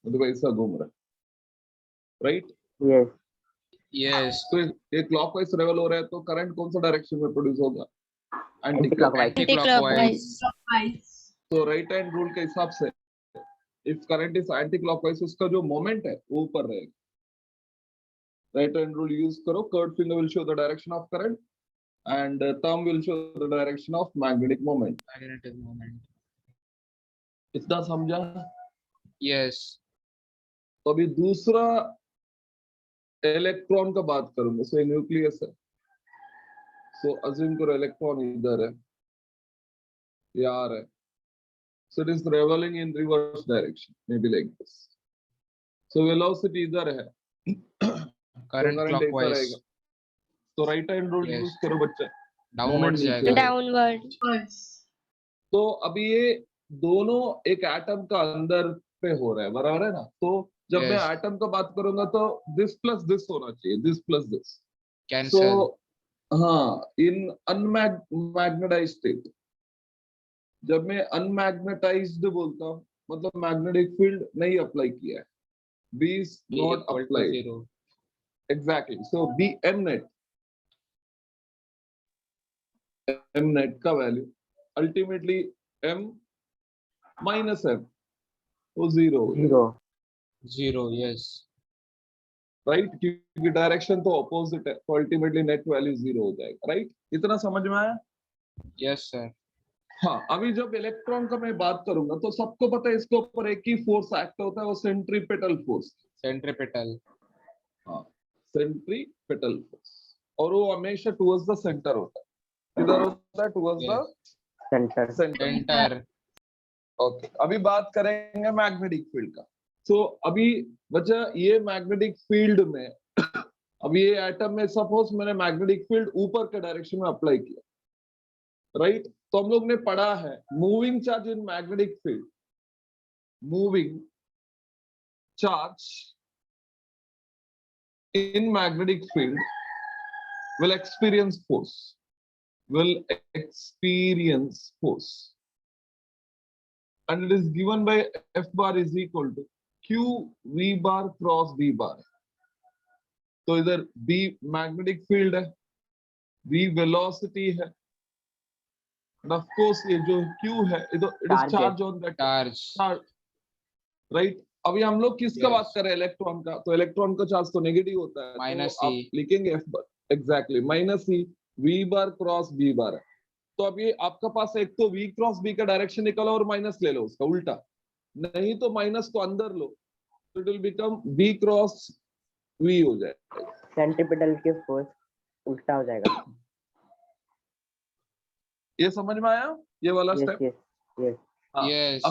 मतलब ऐसा घूम रहा है, राइट? Yes Yes. तो ये क्लॉकवाइज ट्रेवल हो रहा है, तो करंट कौन सा डायरेक्शन में प्रोड्यूस होगा? Anti anti clockwise. Anti-clockwise. तो राइट हैंड रूल के हिसाब से if current is anti clockwise, उसका जो मोमेंट है वो ऊपर रहेगा। राइट हैंड रूल यूज करो, curve finger will show the direction of current and thumb will show the direction of magnetic moment. Magnetic moment. इतना समझा? Yes. तो अभी दूसरा इलेक्ट्रॉन का बात करूंगा। सो न्यूक्लियस है, सो अज्यूम करो इलेक्ट्रॉन इधर है, यार है, so it is traveling in reverse direction, maybe like this. So velocity इधर है, Current तो current ऐसा clockwise. रहेगा। तो right hand rule Yes. Use करो बच्चे, Downwards Moment नीचे जाएगा. डाउनवर्ड। तो अभी ये दोनों एक एटम का अंदर पे हो रहा है, बराबर है ना? तो जब मैं Yes. एटम का बात करूंगा तो दिस प्लस दिस होना चाहिए, दिस प्लस दिस। Cancel. सो हाँ, इन अनमैग्नेटाइज्ड स्टेट, जब मैं अनमैग्नेटाइज्ड बोलता हूँ मतलब मैग्नेटिक फील्ड नहीं अप्लाई किया है, B is B not equal to applied. 0. Exactly. So B M net का value ultimately M minus M, तो जीरो, 0 Yes. राइट? क्योंकि डायरेक्शन तो अपोजिट है, तो अल्टीमेटली नेट वैल्यू जीरो हो जाएगा, राइट? इतना समझ में आया? Yes, sir. हाँ, अभी जब इलेक्ट्रॉन का मैं बात करूंगा तो सबको पता है इसके ऊपर एक ही फोर्स एक्ट होता है, वो सेंट्रीपेटल फोर्स। Centripetal. हाँ, सेंट्रीपेटल फोर्स, और वो हमेशा टुवर्ड्स द सेंटर होता है। किधर होता है? Towards the centre. Centre. Center. Okay, अभी बात करेंगे मैग्नेटिक फील्ड का। सो अभी बच्चा ये मैग्नेटिक फील्ड में अभी ये एटम में सपोज मैंने मैग्नेटिक फील्ड ऊपर के डायरेक्शन में अप्लाई किया, राइट? तो हम लोग ने पढ़ा है moving charge in magnetic field, moving charge in magnetic field will experience force, and it is given by F bar is equal to Q V bar cross V bar. तो इधर B magnetic field है, V velocity है, and of course ये जो Q है it is charge on that Charge. Right? अभी हम लोग किसका Yes. बात कर रहे हैं? इलेक्ट्रॉन का। तो इलेक्ट्रॉन का चार्ज तो नेगेटिव होता है, Minus तो आप C. लिखेंगे F बार, एग्जैक्टली माइनस C, V बार क्रॉस V बार है। तो अब ये आपका पास एक तो V क्रॉस B का डायरेक्शन निकालो और माइनस ले लो उसका उल्टा, नहीं तो माइनस को अंदर लो, तो it will become B cross V हो जाएगा। सेंट्रीपिटल के फोर्स उल्टा हो जाएगा। ये समझ में आया ये वाला यस स्टेप? Yes yes. हाँ। Yes.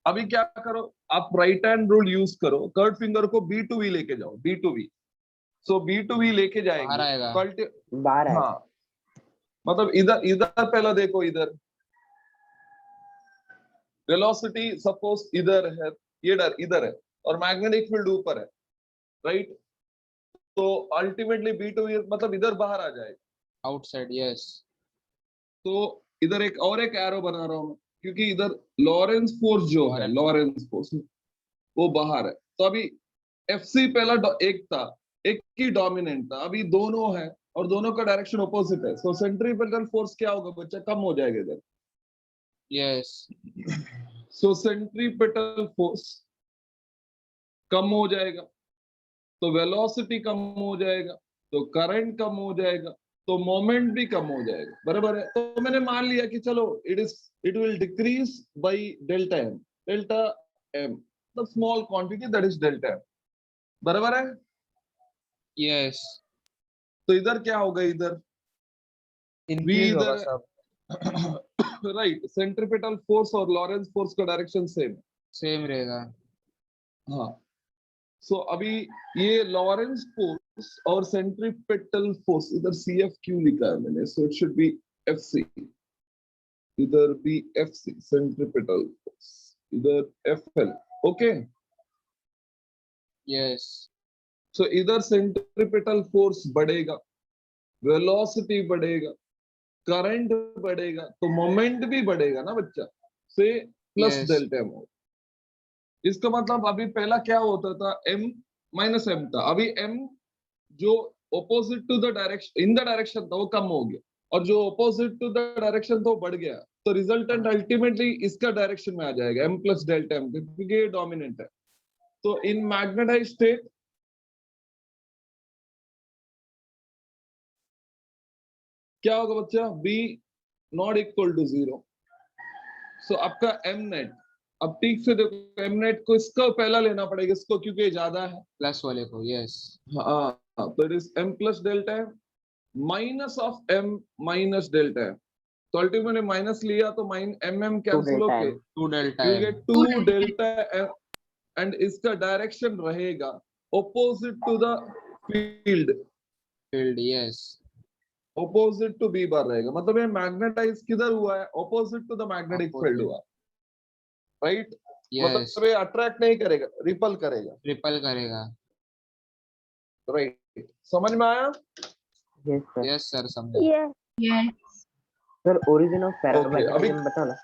अभी क्या करो, आप राइट हैंड रूल यूज करो, कर्ड फिंगर को B टू V लेके जाओ, B to V। So B to V लेके बाहर जाएंगे, आएगा. बाहर है। हाँ, मतलब इधर पहला देखो, इधर वेलोसिटी सपोज इधर है, ये इधर है, और मैग्नेटिक फील्ड ऊपर है, राइट? तो अल्टीमेटली B टू V मतलब इधर बाहर आ जाएगा। Outside. Yes. तो इधर एक एरो बना रहा हूं मैं, क्योंकि इधर लॉरेंस फोर्स जो है, लॉरेंस फोर्स वो बाहर है। तो अभी FC पहला एक था, एक ही डोमिनेंट था, अभी दोनों है और दोनों का डायरेक्शन ऑपोजिट है। सो सेंट्रीपेटल फोर्स क्या होगा बच्चा? कम हो जाएगा इधर। Yes. सो सेंट्रीपेटल फोर्स कम हो जाएगा, तो वेलोसिटी कम हो जाएगा, तो करंट कम हो जाएगा, तो मोमेंट भी कम हो जाएगा, बराबर है? तो मैंने मान लिया कि चलो it will decrease by delta M, the small quantity that is delta M, बराबर है? Yes. तो इधर क्या होगा? इधर Increase होगा इधर सब. राइट, सेंट्रीपेटल फोर्स और लॉरेंस फोर्स का डायरेक्शन सेम। Same रहेगा. हाँ, सो अभी ये लॉरेंस फोर्स और सेंट्रीपेटल फोर्स, इधर CF क्यों लिखा है मैंने? So it should B FC, इधर भी FC सेंट्रीपेटल फोर्स, इधर FL, ओके? Yes. सो इधर सेंट्रीपेटल फोर्स बढ़ेगा, वेलोसिटी बढ़ेगा, करंट बढ़ेगा, तो मोमेंट भी बढ़ेगा ना बच्चा, से प्लस Yes. Delta M. इसका मतलब अभी पहला क्या होता था, m माइनस m था, अभी m जो opposite to the direction in the direction था वो कम हो गया, और जो ऑपोजिट टू द डायरेक्शन था वो बढ़ गया, तो रिजल्टेंट अल्टीमेटली इसका डायरेक्शन में आ जाएगा m प्लस डेल्टा m, क्योंकि ये डोमिनेंट है। तो इन मैग्नेटाइज्ड स्टेट क्या होगा बच्चा, b नॉट इक्वल टू 0। सो आपका m नेट, अब ठीक से देखो m नेट को इसका पहला लेना पड़ेगा इसको, क्योंकि ये ज्यादा है। प्लस वाले को, यस। हाँ, तो it is m plus delta m minus of m minus delta m। तो अल्टीमेटली माइनस लिया तो mm कैंसिल delta होके m. 2 डेल्टा यू है। गेट 2 डेल्टा m, एंड इसका डायरेक्शन रहेगा opposite to the field, field, yes. Opposite to b bar रहेगा। मतलब ये मैग्नेटाइज किधर हुआ है, opposite to the magnetic field हुआ, राइट। यस, मतलब ये अट्रैक्ट नहीं करेगा, रिपल करेगा, ट्रिपल करेगा। राइट। समझ में आया? Yes sir. यस सर, समझा। Yes. Sir, origin of अभी paramagnetism बताओ ना.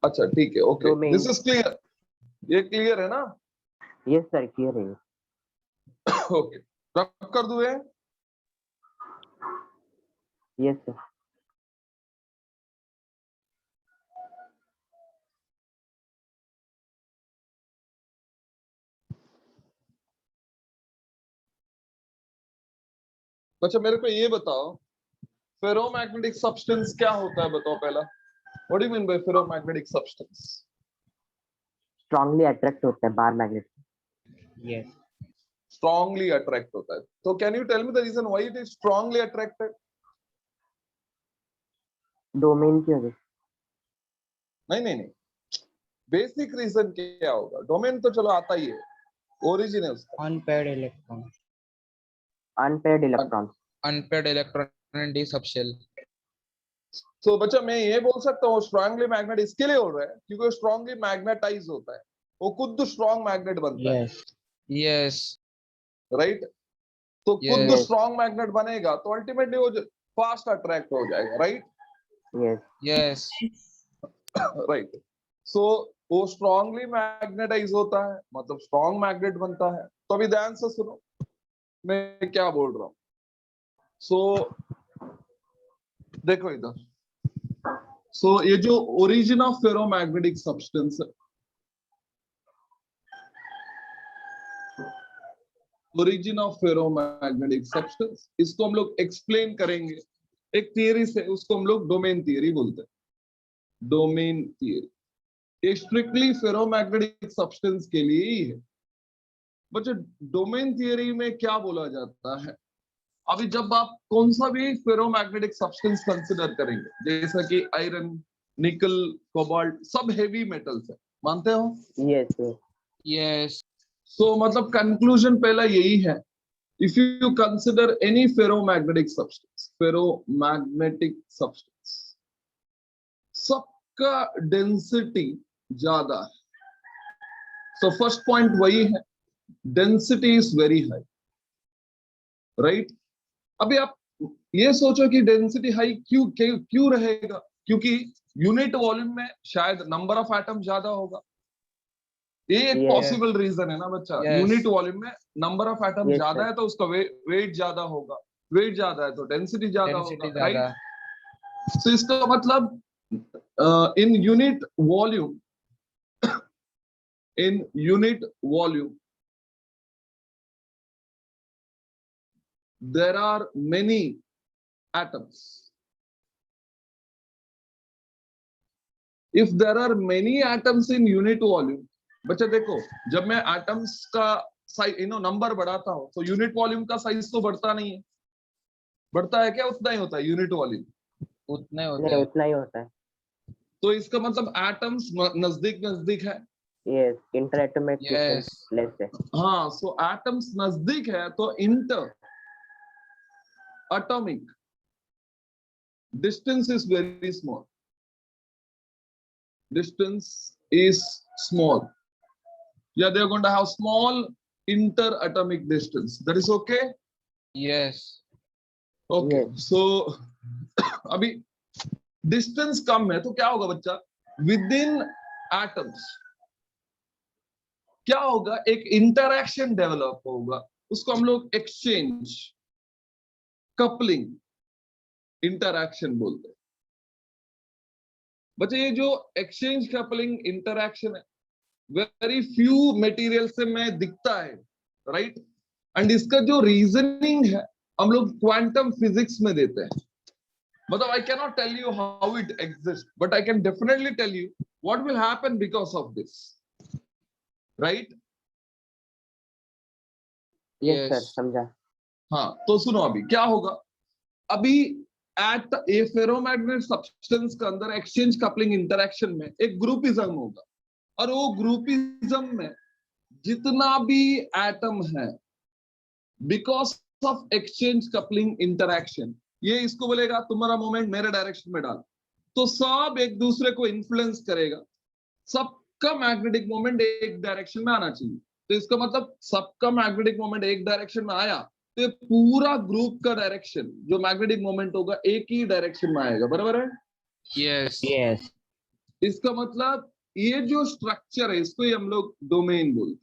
अच्छा ठीक है, okay, Domain. This is clear, ये क्लियर है ना? Yes sir, clear है. ओके, रब कर दूं ये? Yes sir. अच्छा मेरे को ये बताओ, फेरोमैग्नेटिक सब्सटेंस क्या होता है, बताओ पहला। What do you mean by ferromagnetic substance? Strongly attract होता है bar magnet. Yes. Strongly attract होता है, तो can you tell me the reason why it is strongly attracted? Domain की वजह से. नहीं, बेसिक रीजन क्या होगा? डोमेन तो चलो आता ही है, ओरिजिन है उसका। Unpaired electron, Unpaired electrons. Unpaired electron and D subshell. तो बच्चा मैं ये बोल सकता हूँ स्ट्रांगली मैग्नेट इसके लिए हो रहा है क्योंकि वो स्ट्रांगली मैग्नेटाइज होता है, वो खुद स्ट्रांग मैग्नेट बनता है, यस, यस, राइट। तो खुद Yes. स्ट्रांग मैग्नेट बनेगा तो अल्टीमेटली वो फास्ट अट्रैक्ट हो जाएगा, right. Yes. Yes, right. So वो स्ट्रांगली मैग्नेटाइज होता है, मतलब स्ट्रांग मैग्नेट बनता है। तो अभी ध्यान से सुनो मैं क्या बोल रहा हूँ। सो देखो इधर, सो ये जो ओरिजिन ऑफ फेरोमैग्नेटिक सब्सटेंस है, ओरिजिन ऑफ फेरोमैग्नेटिक सब्सटेंस, इसको हम लोग एक्सप्लेन करेंगे एक थियरी से, उसको हम लोग डोमेन थियरी बोलते हैं। डोमेन थियरी ये स्ट्रिक्टली फेरोमैग्नेटिक सब्सटेंस के लिए ही है। बच्चों डोमेन थियरी में क्या बोला जाता है, अभी जब आप कौन सा भी फेरोमैग्नेटिक सब्सटेंस कंसिडर करेंगे, जैसा कि आयरन, निकल, कोबाल्ट, सब हेवी मेटल्स है, मानते हो? Yes. Yes. यस, सो मतलब कंक्लूजन पहला यही है, if you consider any ferromagnetic substance, सबका डेंसिटी ज्यादा है। सो फर्स्ट पॉइंट वही है, density is very high, right. अभी आप ये सोचो कि डेंसिटी हाई क्यों रहेगा, क्योंकि यूनिट वॉल्यूम में शायद नंबर ऑफ एटम ज्यादा होगा, ये एक Yes. पॉसिबल रीजन है ना बच्चा। Yes. यूनिट वॉल्यूम में नंबर ऑफ एटम Yes, ज्यादा sir. है तो उसका वेट ज्यादा होगा, वेट ज्यादा है तो डेंसिटी ज्यादा डेंसिटी होगा, ज्यादा। राइट। तो इसका मतलब in unit volume there are many atoms. If there are many atoms in unit volume, बच्चा देखो जब मैं एटम्स का साइज नंबर बढ़ाता हूं तो यूनिट वॉल्यूम का साइज तो बढ़ता नहीं है, बढ़ता है क्या? उतना ही होता है यूनिट वॉल्यूम, उतने होते नहीं हैं। उतना ही होता है. तो इसका मतलब एटम्स नजदीक नजदीक है। Yes. Interatomic yes, distance less है. हाँ, सो एटम्स नजदीक है तो inter atomic distance is very small. Distance is small. Yeah, they are going to have small interatomic distance. That is okay? Yes, Okay. Yes. So अभी distance कम है तो क्या होगा बच्चा? Within atoms क्या होगा, एक इंटरैक्शन डेवलप होगा, उसको हम लोग एक्सचेंज कपलिंग इंटरैक्शन बोलते हैं। बच्चे ये जो एक्सचेंज कपलिंग इंटरैक्शन है, वेरी फ्यू मटेरियल से में दिखता है, राइट। एंड इसका जो रीजनिंग है हम लोग क्वांटम फिजिक्स में देते हैं। मतलब I can not tell you how it exist, but I can definitely tell you what will happen because of this, right. Yes sir, Yes. समझा। हाँ, तो सुनो अभी क्या होगा। अभी एट ए फेरोमैग्नेटिक सब्सटेंस के अंदर एक्सचेंज कपलिंग इंटरैक्शन में एक ग्रुपिज्म होगा, और वो ग्रुपिज्म में जितना भी एटम है, because of exchange coupling interaction, ये इसको बोलेगा तुम्हारा मोमेंट मेरे डायरेक्शन में डाल, तो सब एक दूसरे को इन्फ्लुएंस करेगा, सबका मैग्नेटिक मोमेंट एक डायरेक्शन में आना चाहिए। तो इसका मतलब सबका मैग्नेटिक मोमेंट एक डायरेक्शन में आया तो पूरा ग्रुप का डायरेक्शन जो मैग्नेटिक मोमेंट होगा एक ही डायरेक्शन में आएगा, बराबर है। Yes. यस इसका मतलब ये जो स्ट्रक्चर है इसको ही हम लोग डोमेन बोलते हैं।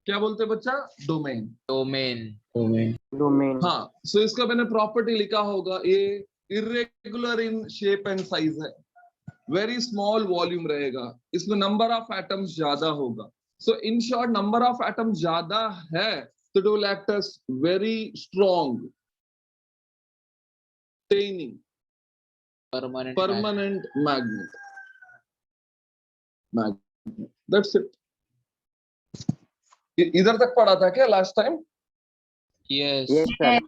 क्या बोलते हैं बच्चा, डोमेन। Domain. डोमेन। हाँ, सो इसका मैंने प्रॉपर्टी लिखा होगा, ये irregular in shape and size है, वेरी स्मॉल वॉल्यूम रहेगा, इसमें नंबर ऑफ एटम्स ज्यादा होगा। So in short number of atoms ज्यादा है तो it will act as very strong टेनिंग Permanent. Permanent magnet. That's it. इधर तक पढ़ा था क्या last time? Yes. Yes sir.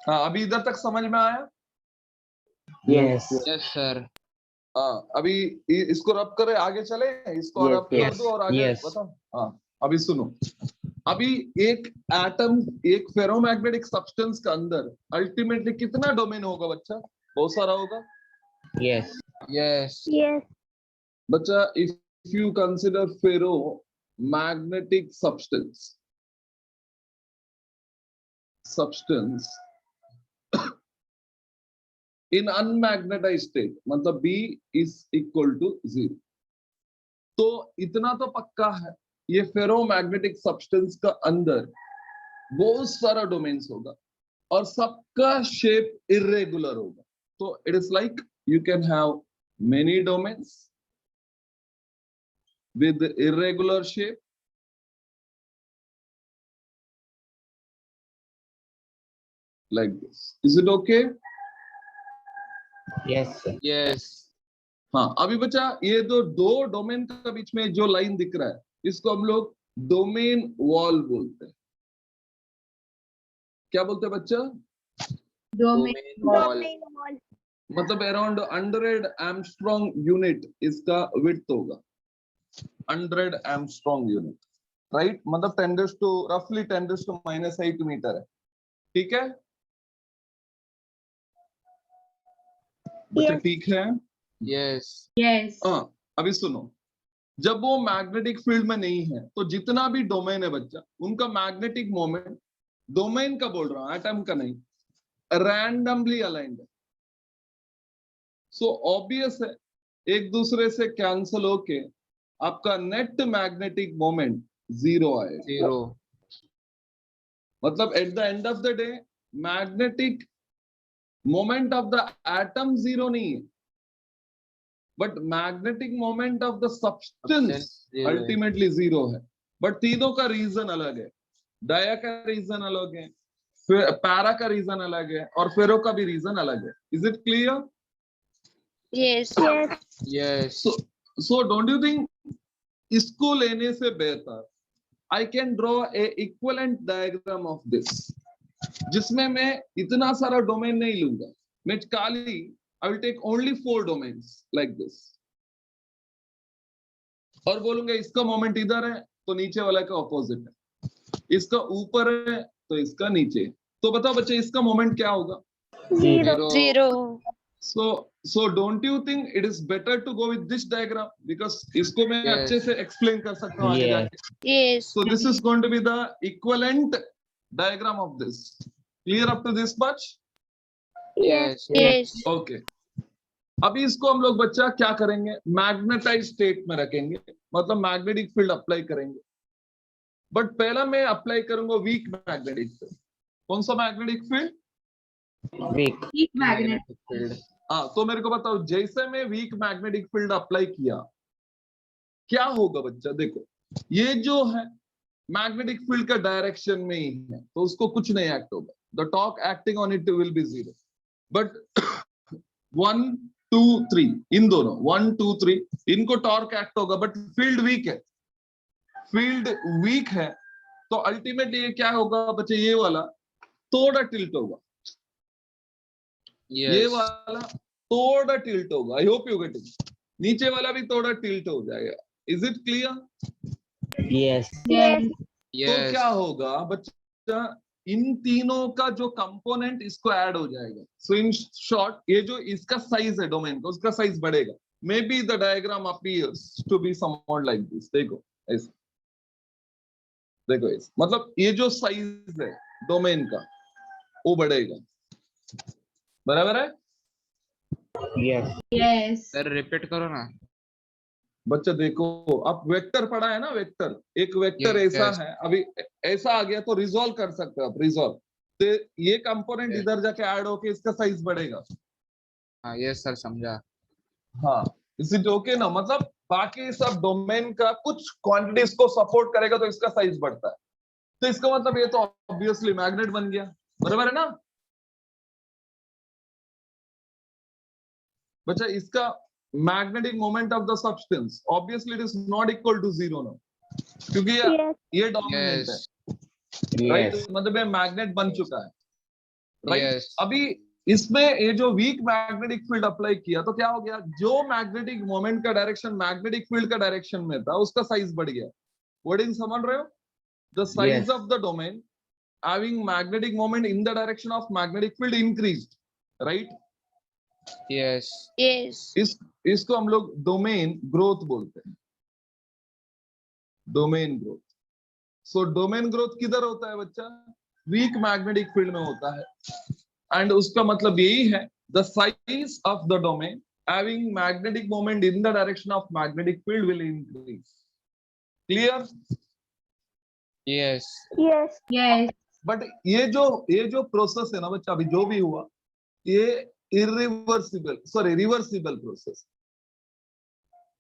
हाँ, अभी इधर तक समझ में आया? Yes Yes, sir. हाँ, अभी इसको रब करे आगे चले, इसको Yes, रब कर yes, दो और आगे yes. बताओ। हाँ, अभी सुनो, अभी एक एटम एक फेरोमैग्नेटिक सब्सटेंस के अंदर अल्टीमेटली कितना डोमेन होगा बच्चा? बहुत सारा होगा यस Yes. बच्चा। If you consider ferromagnetic substance in unmagnetized state, मतलब B इज इक्वल टू 0, तो इतना तो पक्का है ये फेरोमैग्नेटिक सब्सटेंस का अंदर बहुत सारा डोमेन्स होगा और सबका शेप इरेगुलर होगा। तो it is like you can have many domains with irregular shape, like this. Is it okay? Yes sir. Yes. हाँ, अभी बच्चा ये दो डोमेन के बीच में जो लाइन दिख रहा है इसको हम लोग डोमेन वॉल बोलते हैं। क्या बोलते हैं बच्चा? Domain wall. मतलब अराउंड 100 एम्स्ट्रॉन्ग यूनिट इसका विड्थ होगा, 100 एम्स्ट्रॉन्ग यूनिट, राइट। मतलब 10⁻⁻8 मीटर है, ठीक है बच्चा? ठीक है। Yes. हाँ, अभी सुनो, जब वो मैग्नेटिक फील्ड में नहीं है तो जितना भी डोमेन है बच्चा उनका मैग्नेटिक मोमेंट, डोमेन का बोल रहा हूं एटम का नहीं, रैंडमली अलाइंड है। सो ऑब्वियस है एक दूसरे से कैंसल होके आपका नेट मैग्नेटिक मोमेंट 0 आएगा। 0. मतलब at the end of the day magnetic moment of the atom 0 नहीं है, but magnetic moment of the substance Zero. Ultimately 0 है। बट तीनों का रीजन अलग है, डाया का रीजन अलग है, पैरा का रीजन अलग है और फेरो का भी रीजन अलग है। Is it clear? Yes. So don't you think इसको लेने से बेहतर I can draw a equivalent diagram of this, जिसमें मैं इतना सारा डोमेन नहीं लूंगा, मैं खाली I will take only 4 domains like this और बोलूंगा इसका मोमेंट इधर है तो नीचे वाला का ऑपोजिट है, इसका ऊपर है तो इसका नीचे। तो बताओ बच्चे इसका मोमेंट क्या होगा? 0. So don't you think it is better to go with this diagram because इसको मैं Yes. अच्छे से explain कर सकता हूँ आगे Yes. जाके। So this is going to be the equivalent diagram of this. Clear up to this much? Yes. Okay, अभी इसको हम लोग बच्चा क्या करेंगे, मैग्नेटाइज स्टेट में रखेंगे। मतलब मैग्नेटिक फील्ड अप्लाई करेंगे, बट पहला मैं अप्लाई करूंगा वीक मैग्नेटिक फील्ड। कौन सा magnetic field? Weak. Magnetic field. हाँ, तो मेरे को बताओ, जैसे मैं वीक मैग्नेटिक फील्ड अप्लाई किया क्या होगा बच्चा? देखो, ये जो है मैग्नेटिक फील्ड का डायरेक्शन में ही है, तो उसको कुछ नहीं एक्ट होगा, the torque acting on it will B zero. But 1 2 3 इन दोनों 1 2 3 इनको टॉर्क एक्ट होगा, बट फील्ड वीक है, फील्ड वीक है, तो अल्टीमेटली ये क्या होगा बच्चे? ये वाला थोड़ा टिल्ट होगा, ये Yes. वाला थोड़ा टिल्ट होगा। आई होप यू गेटिंग। नीचे वाला भी थोड़ा टिल्ट हो जाएगा। Is it clear? यस। तो Yes. क्या होगा बच्चा? इन तीनों का जो कंपोनेंट इसको ऐड हो जाएगा। सो इन शॉर्ट, ये जो इसका साइज है डोमेन का, उसका साइज बढ़ेगा। Maybe the diagram appears to be somewhat like this. देखो ऐसे, देखो ऐसे, मतलब ये जो साइज है डोमेन का वो बढ़ेगा, बराबर है? यस। सर रिपीट करो ना। बच्चा देखो, आप वेक्टर पढ़ा है ना, वेक्टर, एक वेक्टर Yes, ऐसा yes. है, अभी ऐसा आ गया तो रिजॉल्व कर सकते हो आप, रिजॉल्व। तो ये कंपोनेंट Yes. इधर जाके ऐड होके इसका साइज बढ़ेगा। हाँ यस सर समझा। हाँ, इज इट ओके ना? मतलब बाकी सब डोमेन का कुछ क्वांटिटीज को सपोर्ट करेगा तो इसका साइज बढ़ता है। तो इसका मतलब ये तो ऑब्वियसली मैग्नेट बन गया, बराबर है ना बच्चा? इसका magnetic moment of the substance obviously it is not equal to zero ना, क्योंकि ये डोमिनेंट है, Yes. राइट? मतलब ये मैग्नेट बन चुका है, राइट? Yes. अभी इसमें ये जो वीक मैग्नेटिक फील्ड अप्लाई किया तो क्या हो गया? जो मैग्नेटिक मोमेंट का डायरेक्शन मैग्नेटिक फील्ड का डायरेक्शन में था, उसका साइज बढ़ गया। वर्डिंग समझ रहे हो? The size of the domain having magnetic moment in the direction of magnetic field increased, right? Yes. इसको हम लोग डोमेन ग्रोथ बोलते हैं, domain growth. So domain growth किधर होता है बच्चा? वीक मैग्नेटिक फील्ड में होता है। एंड उसका मतलब यही है, the size of the domain having magnetic moment in the direction of magnetic field will increase. Clear? Yes. But ये जो प्रोसेस है ना बच्चा, अभी जो भी हुआ, ये irreversible, sorry reversible process,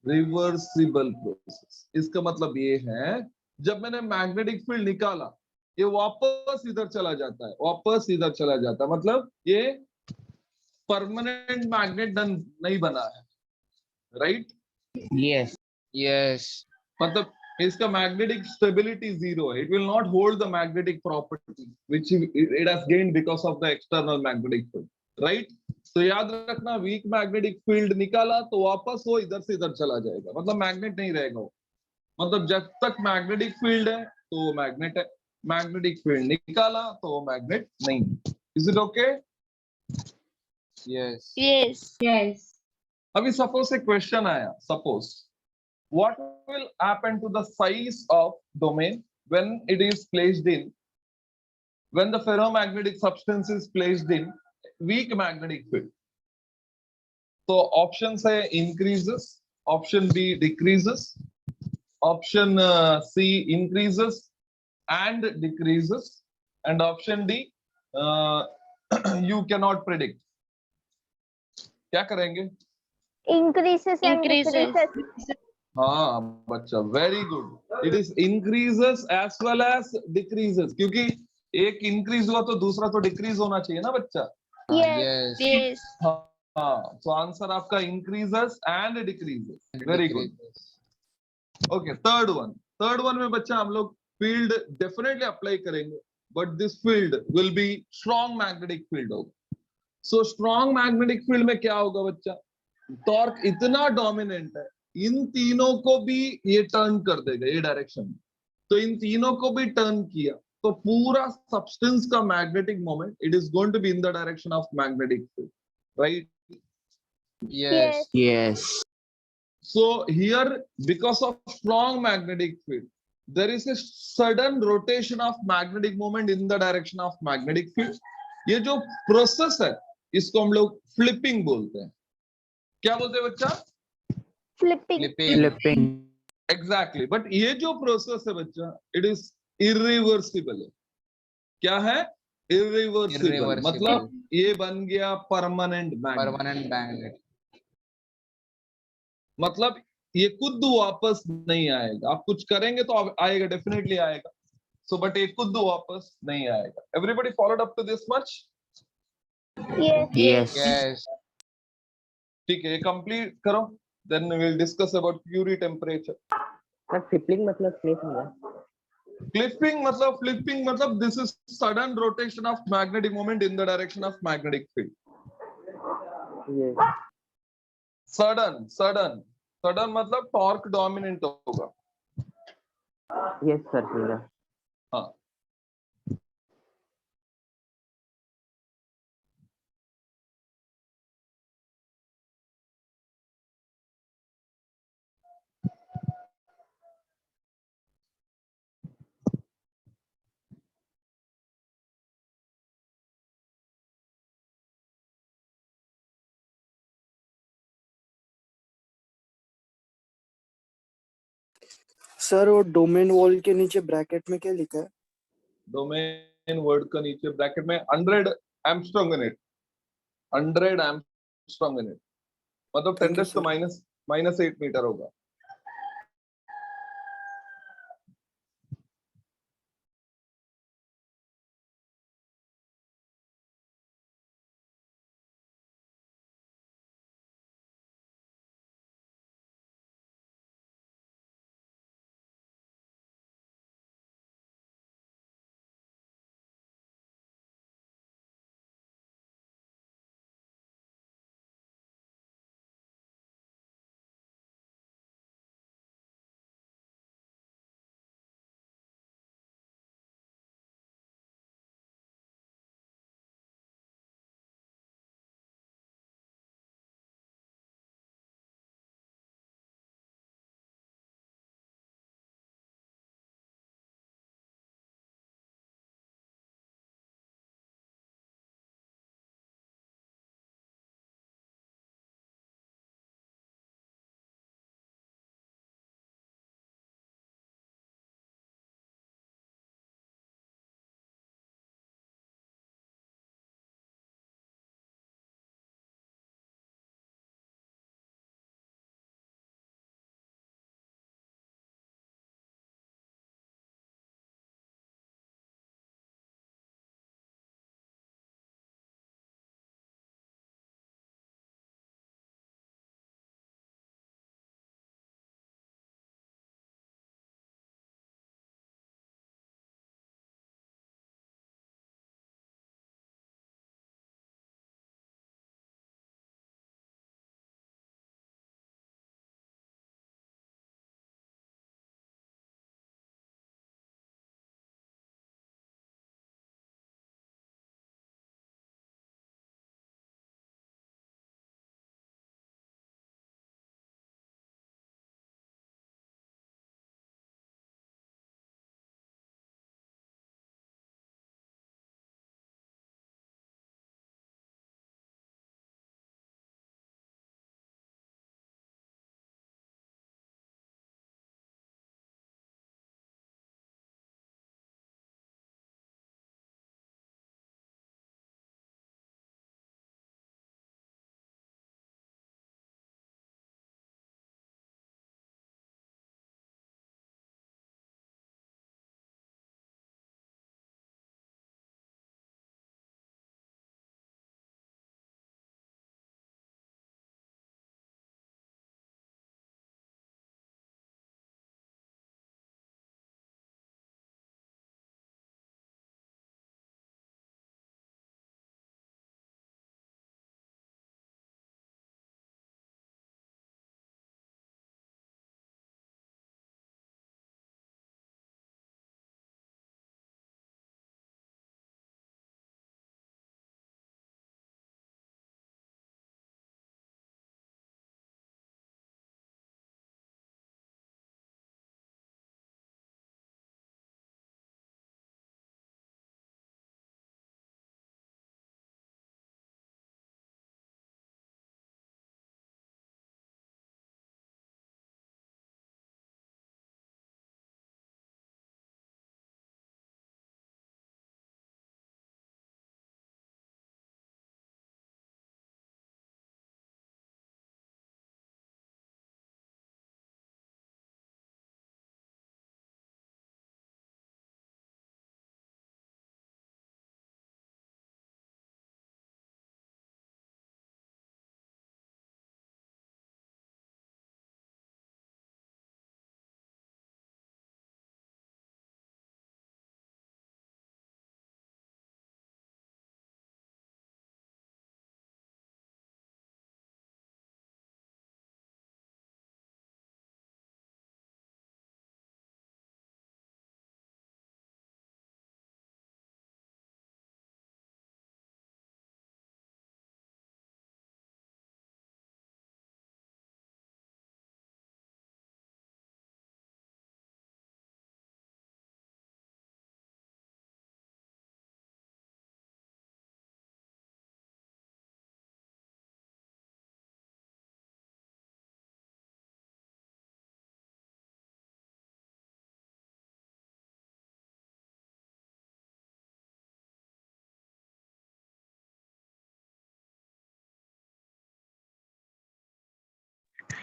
reversible process. इसका मतलब ये है, जब मैंने मैग्नेटिक फील्ड निकाला, ये वापस इधर चला जाता है, वापस इधर चला जाता है, मतलब ये परमानेंट मैग्नेट नहीं बना है, राइट? Yes. मतलब इसका मैग्नेटिक स्टेबिलिटी जीरो है, it will not hold the magnetic property which it has gained because of the external magnetic field, right? तो याद रखना, वीक मैग्नेटिक फील्ड निकाला तो वापस वो इधर से इधर चला जाएगा, मतलब मैग्नेट नहीं रहेगा वो। मतलब जब तक मैग्नेटिक फील्ड है तो वो मैग्नेट है, मैग्नेटिक फील्ड निकाला तो वो मैग्नेट नहीं है। Is it okay? Yes. अभी सपोज एक क्वेश्चन आया, suppose what will happen to the size of domain when it is placed in, when the ferromagnetic substance is placed in weak magnetic field? So options है increases, option B decreases, option C increases and decreases, and option D you cannot predict. क्या करेंगे? increases. हाँ बच्चा, very good. It is increases as well as decreases, क्योंकि एक increase हुआ तो दूसरा तो डिक्रीज होना चाहिए ना बच्चा? Yes. हाँ, तो आंसर आपका increases and decreases. Very good. Okay, third one में बच्चा हम लोग फील्ड डेफिनेटली अप्लाई करेंगे, but this field will be strong magnetic field होगा। सो स्ट्रॉन्ग मैग्नेटिक फील्ड में क्या होगा बच्चा? टॉर्क इतना डोमिनेंट है, इन तीनों को भी ये टर्न कर देगा ये डायरेक्शन में। तो इन तीनों को भी टर्न किया तो पूरा सब्सटेंस का magnetic moment it is going to be in the direction of magnetic field, right? Yes. So here, because of strong magnetic field, there is a sudden rotation of magnetic moment in the direction of magnetic field. ये जो process है इसको हम लोग flipping बोलते हैं। क्या बोलते हैं बच्चा? Flipping. Flipping. एग्जैक्टली बट ये जो प्रोसेस है बच्चा, इट इज इरिवर्सिबल है। क्या है? Irreversible, Irreversible. मतलब ये बन गया परमानेंट मैग्नेट। Permanent magnet. मतलब ये खुद वापस नहीं आएगा, आप कुछ करेंगे तो आएगा, डेफिनेटली आएगा। सो बट ये खुद वापस नहीं आएगा। Everybody followed up to this much? Yes. Yes. ठीक है, ये कंप्लीट करो, then we will discuss about Curie temperature. Sir flipping मतलब नहीं समझा। फ्लिपिंग मतलब this is sudden rotation of magnetic moment in the direction of magnetic field. Yes. Sudden sudden sudden मतलब torque dominant होगा। Yes सर समझा। हाँ, sir वो domain wall के नीचे ब्रैकेट में क्या लिखा है? डोमेन वर्ड का नीचे ब्रैकेट में 100 एम्स्ट्रॉन्ग इन इट, 100 एम्स्ट्रॉन्ग इन इट, मतलब 10 Thank you, to sir. -8 metre होगा।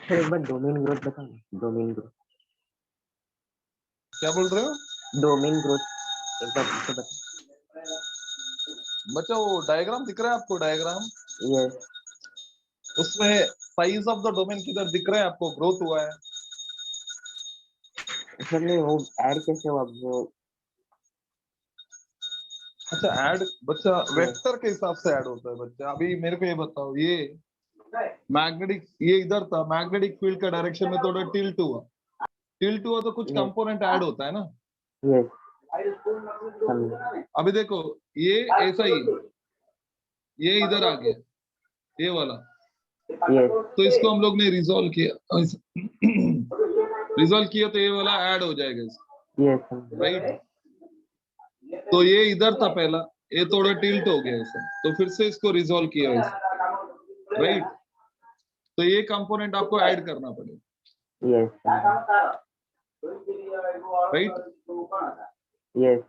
सर एक बार डोमेन ग्रोथ बताओ, डोमेन ग्रोथ, क्या बोल रहे हो डोमेन ग्रोथ एक बार फिर से बताओ। बच्चा? वो डायग्राम दिख रहा है आपको? डायग्राम यस उसमें साइज ऑफ द डोमेन किधर दिख रहा है आपको? ग्रोथ हुआ है। सर, नहीं वो ऐड कैसे हुआ वो? अच्छा ऐड बच्चा Yes. वेक्टर के हिसाब से ऐड होता है बच्चा। अभी मेरे को ये बताओ, ये मैग्नेटिक, ये इधर था, मैग्नेटिक फील्ड का डायरेक्शन में थोड़ा टिल्ट हुआ, टिल्ट हुआ तो कुछ Yes. कंपोनेंट ऐड होता है ना। यस अभी देखो ये ऐसा ही, ये इधर आ गया, ये वाला, यस तो इसको हम लोग ने रिजॉल्व किया, रिजॉल्व किया तो ये वाला ऐड हो जाएगा इसको, यस राइट? तो ये इधर था पहला, ये थोड़ा टिल्ट हो गया ऐसा, तो फिर से इसको रिजॉल्व किया ऐसा, राइट? तो ये कंपोनेंट आपको ऐड करना पड़ेगा, yes right? Yes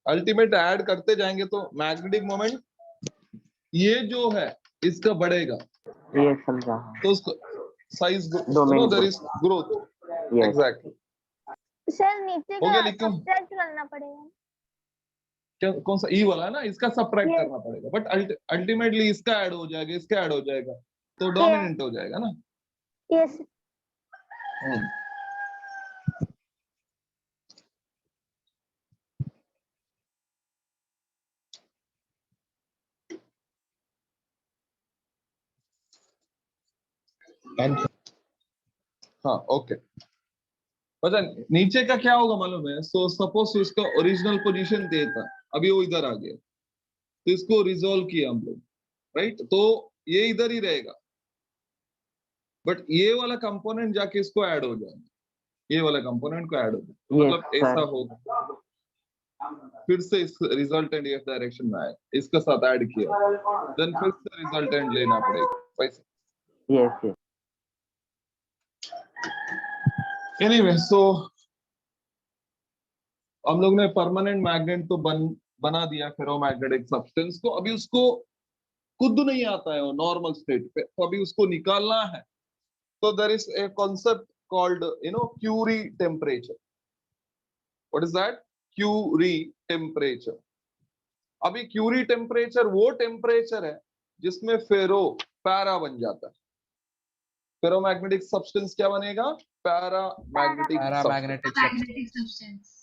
ultimate add करते जाएंगे तो मैग्नेटिक मोमेंट ये जो है इसका बढ़ेगा, यस समझा। तो उसको size Domain there is growth, yes exactly. Sir नीचे हो गया का लिखूं? सब्ट्रैक्ट करना पड़ेगा। क्या कौन सा ई वाला है ना, इसका सबट्रैक्ट Yes. करना पड़ेगा, बट अल्टीमेटली इसका ऐड हो जाएगा, इसका ऐड हो जाएगा, तो डोमिनेंट हो जाएगा ना। यस हाँ ओके। पता नीचे का क्या होगा मालूम है? सो सपोज इसका ओरिजिनल पोजीशन देता, अभी वो इधर आ गया, तो इसको रिजॉल्व किया हम लोग, राइट? तो ये इधर ही रहेगा, बट ये वाला कंपोनेंट जाके इसको ऐड हो जाएगा, ये वाला कंपोनेंट को ऐड हो जाएगा, Yes, मतलब ऐसा sir. होगा। फिर से इस रिजल्टेंट इस डायरेक्शन में आए, इसके साथ ऐड किया, देन फिर से रिजल्टेंट लेना पड़ेगा पैसे। यस यस एनीवे सो हम लोग ने परमानेंट मैग्नेट तो बना दिया फेरोमैग्नेटिक सब्सटेंस को। अभी उसको खुद नहीं आता है वो नॉर्मल स्टेट पे, तो अभी उसको निकालना है। तो there is a concept called Curie temperature. What is that? Curie temperature. अभी क्यूरी टेम्परेचर वो टेम्परेचर है जिसमें फेरो पैरा बन जाता है। फेरोमैग्नेटिक सब्सटेंस क्या बनेगा? Paramagnetic substance.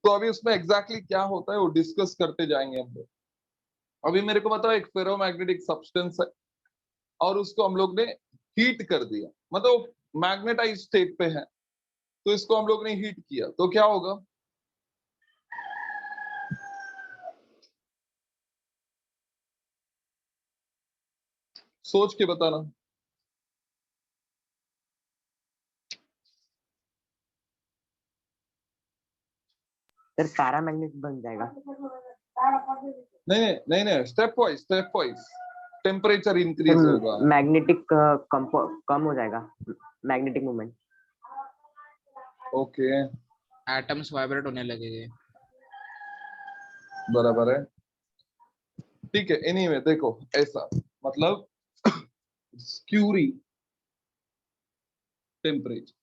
तो अभी उसमें एग्जैक्टली क्या होता है वो डिस्कस करते जाएंगे हम लोग। अभी मेरे को बताओ, एक फेरोमैग्नेटिक सब्सटेंस है और उसको हम लोग ने हीट कर दिया, मतलब मैग्नेटाइज स्टेट पे है, तो इसको हम लोग ने हीट किया, तो क्या होगा? सोच के बताना। सर पैरामैग्नेट बन जाएगा। नहीं, स्टेप वाइज टेम्परेचर इंक्रीज होगा। मैग्नेटिक कम हो जाएगा, magnetic moment. Okay atoms vibrate होने लगेंगे। बराबर है, ठीक है। एनीवे देखो ऐसा, मतलब क्यूरी टेम्परेचर,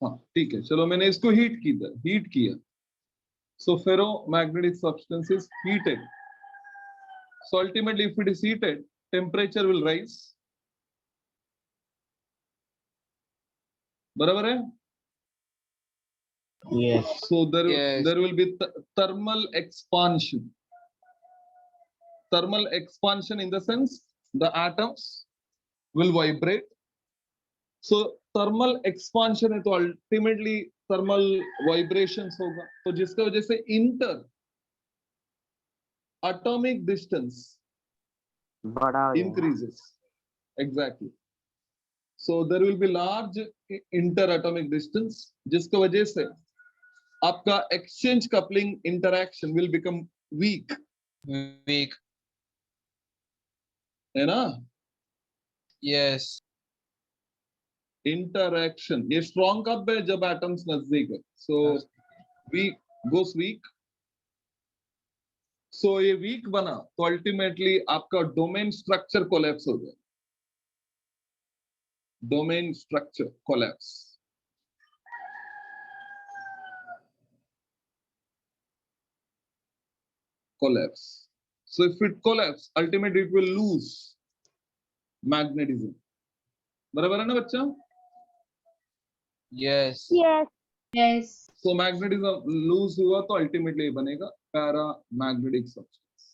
हाँ ठीक है, चलो मैंने इसको हीट किया। So ferromagnetic substance is heated, so ultimately if it is heated, temperature will rise, बराबर है? Yes So Yes. there will be thermal expansion. Thermal expansion in the sense the atoms will vibrate. So thermal expansion है तो ultimately thermal vibrations होगा, तो जिसका वजह से inter atomic distance बड़ा हो जाएगा। increases. Exactly. So there will be large interatomic distance, जिसकी वजह से आपका exchange coupling interaction will become weak, है ना? Yes. इंटरैक्शन ये स्ट्रॉन्ग कब है? जब एटम्स नजदीक है, सो goes weak. सो ये वीक बना तो अल्टीमेटली आपका डोमेन स्ट्रक्चर कोलैप्स हो जाए, domain structure collapse. collapse. So if it collapse, ultimately it will lose magnetism. बराबर है ना बच्चा? Yes. Yes. Yes. So magnetism lose हुआ तो ultimately बनेगा paramagnetic substance.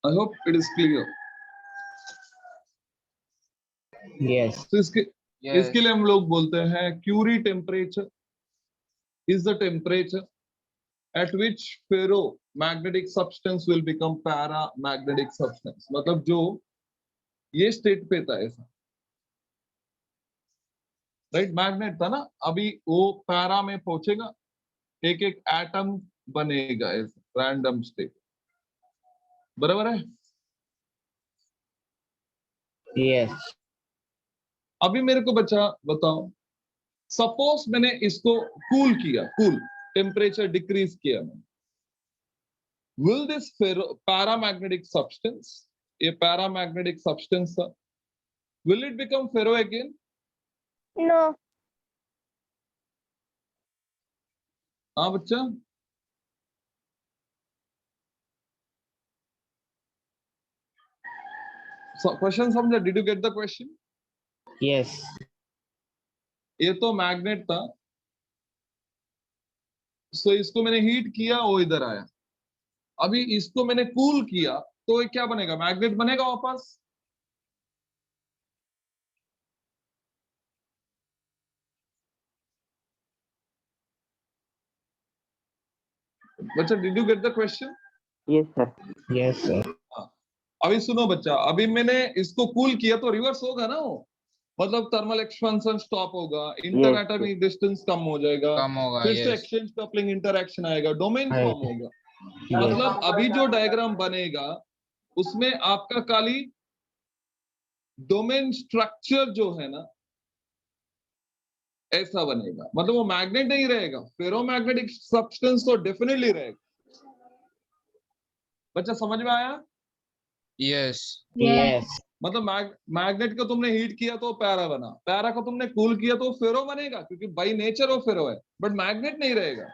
I hope it is clear. Yes. तो इसके लिए हम लोग बोलते हैं Curie temperature is the temperature at which ferromagnetic substance will become paramagnetic substance. मतलब जो ये स्टेट पे था ऐसा, राइट? मैग्नेट था ना, अभी वो पैरा में पहुंचेगा, एक एक एटम बनेगा ऐसा रैंडम स्टेट। बराबर है? Yes. अभी मेरे को बच्चा बताओ, सपोज मैंने इसको कूल किया, कूल टेम्परेचर डिक्रीज किया मैंने, विल दिस पैरामैग्नेटिक सब्सटेंस, ये पैरामैग्नेटिक सब्सटेंस था, will it become ferro again? No. हाँ बच्चा, क्वेश्चन समझा? Did you get the question? Yes. ये तो मैग्नेट था, सो इसको मैंने हीट किया, वो इधर आया। अभी इसको मैंने कूल किया तो ये क्या बनेगा? मैग्नेट बनेगा वापस। बच्चा, did you get the question? Yes, sir. Yes, sir. अभी सुनो बच्चा, अभी मैंने इसको कूल किया तो रिवर्स होगा ना वो, मतलब थर्मल एक्सपेंशन स्टॉप होगा, इंटर एटॉमिक डिस्टेंस कम हो जाएगा, कम होगा। फिर से Yes. एक्सचेंज कपलिंग इंटरैक्शन आएगा, डोमेन Right. फॉर्म होगा। मतलब अभी जो डायग्राम बनेगा उसमें आपका खाली डोमेन स्ट्रक्चर जो है ना ऐसा बनेगा, मतलब वो मैग्नेट नहीं रहेगा, फेरोमैग्नेटिक सब्सटेंस तो डेफिनेटली रहेगा। बच्चा समझ में आया? Yes. Yes. मतलब मैग्नेट को तुमने हीट किया तो पैरा बना, पैरा को तुमने कूल किया तो फेरो बनेगा, क्योंकि बाई नेचर वो फेरो है, बट मैग्नेट नहीं रहेगा।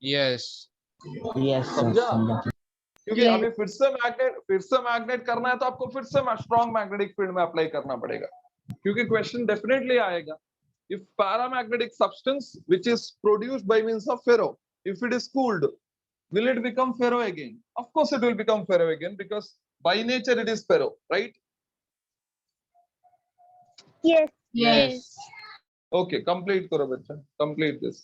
Yes. Yes, sir. समझा? समझा। क्योंकि Yes. अभी फिर से मैग्नेट करना है तो आपको फिर से स्ट्रॉन्ग मैग्नेटिक फील्ड में अप्लाई करना पड़ेगा, क्योंकि क्वेश्चन डेफिनेटली आएगा, if paramagnetic substance which is produced by means of ferro, if it is cooled, will it become ferro again? Of course it will become ferro again, because by nature it is ferro, right? Yes. Yes. Okay, complete karo bachcha, complete this.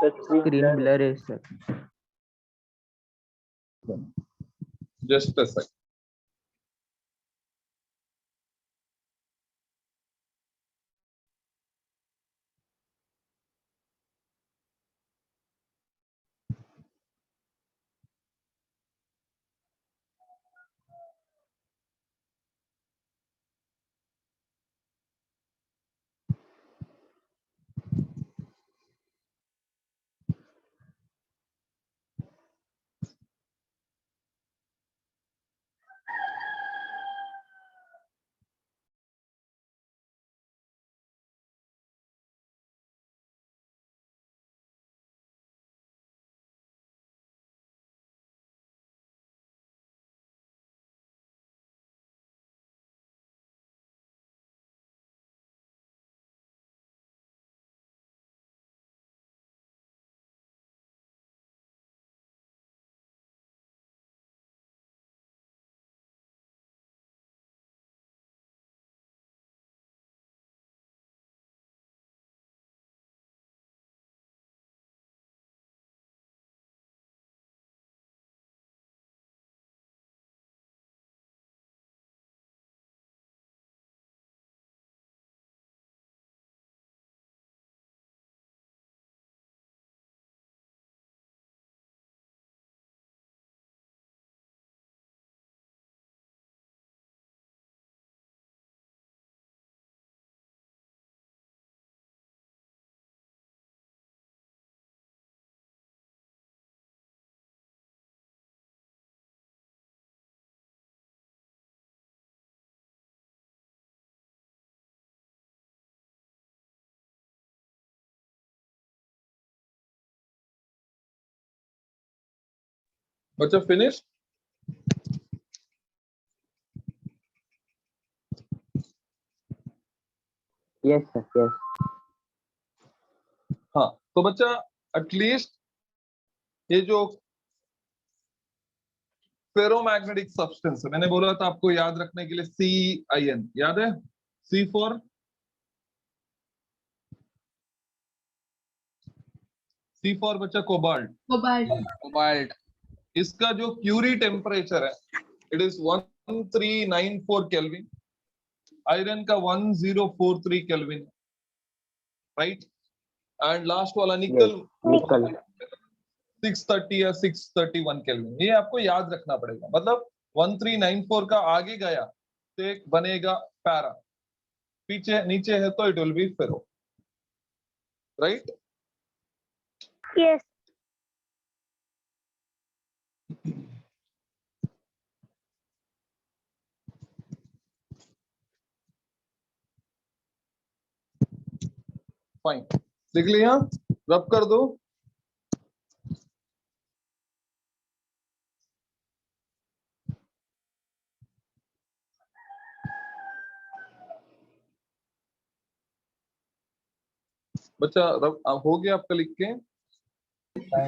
Screen blur है sir. Just a sec. बच्चा finish? Yes sir. Yes. हाँ, तो बच्चा at least ये जो ferromagnetic substance है, मैंने बोला था आपको याद रखने के लिए CIN, याद है? C फॉर बच्चा कोबाल्ट। Cobalt. इसका जो क्यूरी टेम्परेचर है इट इज 1394 केल्विन, आयरन का 1043 केल्विन, राइट? एंड लास्ट वाला निकल Nickel. 630 या 631 केल्विन। ये आपको याद रखना पड़ेगा, मतलब 1394 का आगे गया तो एक बनेगा पैरा, पीछे नीचे है तो it will be ferro, right? Yes. Fine, लिख लिया? रब कर दो। बच्चा रब हो गया आपका लिख के?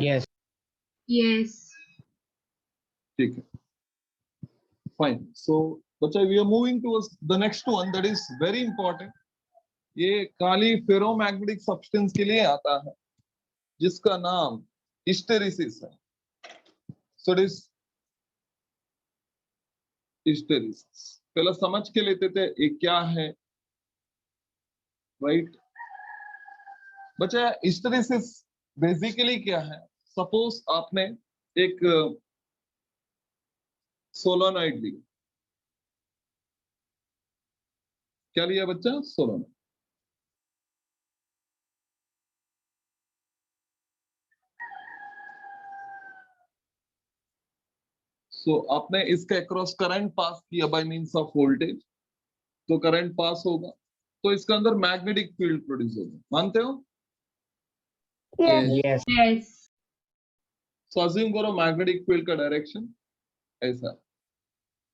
Yes. Yes. ठीक है, फाइन। सो बच्चा we are moving towards the next one that is very important. ये काली फेरोमैग्नेटिक सब्सटेंस के लिए आता है जिसका नाम हिस्टेरिसिस है। So it is hysteresis. पहले समझ के लेते थे ये क्या है, राइट? बच्चा हिस्टेरिसिस बेसिकली क्या है? सपोज आपने एक सोलोनॉइड ली, क्या लिया बच्चा? सोलोनॉइड। सो आपने इसके अक्रॉस करंट पास किया बाय मींस ऑफ वोल्टेज, तो करंट पास होगा तो इसके अंदर मैग्नेटिक फील्ड प्रोड्यूस होगा, मानते हो? Yes. Yes. Yes. So assume करो मैग्नेटिक फील्ड का डायरेक्शन ऐसा,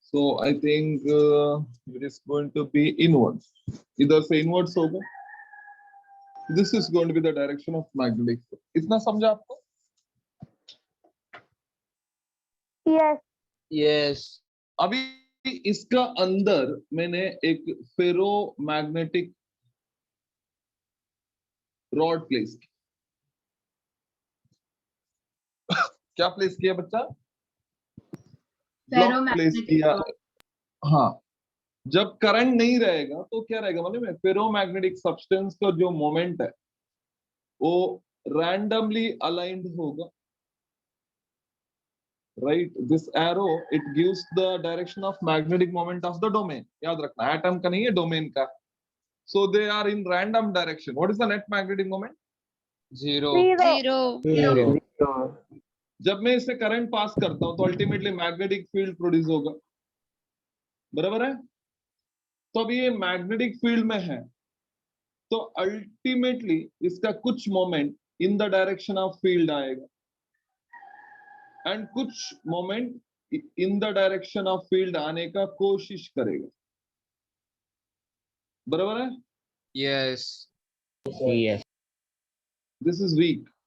so I think it is going to be inwards, इधर से इनवर्ड्स होगा, this is going to be the direction of magnetic field. इतना समझा आपको? Yes. Yes. अभी इसका अंदर मैंने एक फेरो मैग्नेटिक रॉड प्लेस की, क्या प्लेस किया बच्चा? ब्लॉक प्लेस किया। हाँ, जब करंट नहीं रहेगा तो क्या रहेगा मालूम है? फेरोमैग्नेटिक सब्सटेंस का जो मोमेंट है वो रैंडमली अलाइंड होगा, right? This arrow it gives the direction of magnetic moment of the domain. याद रखना, एटम का नहीं है, डोमेन का। So they are in random direction. What is the net magnetic moment? Zero. Zero. So, जब मैं इससे करंट पास करता हूं तो अल्टीमेटली मैग्नेटिक फील्ड प्रोड्यूस होगा, बराबर है? तो अब ये मैग्नेटिक फील्ड में है तो अल्टीमेटली इसका कुछ moment in the direction of field आएगा एंड कुछ moment in the direction of field आने का कोशिश करेगा, बराबर है? Yes. yes. This is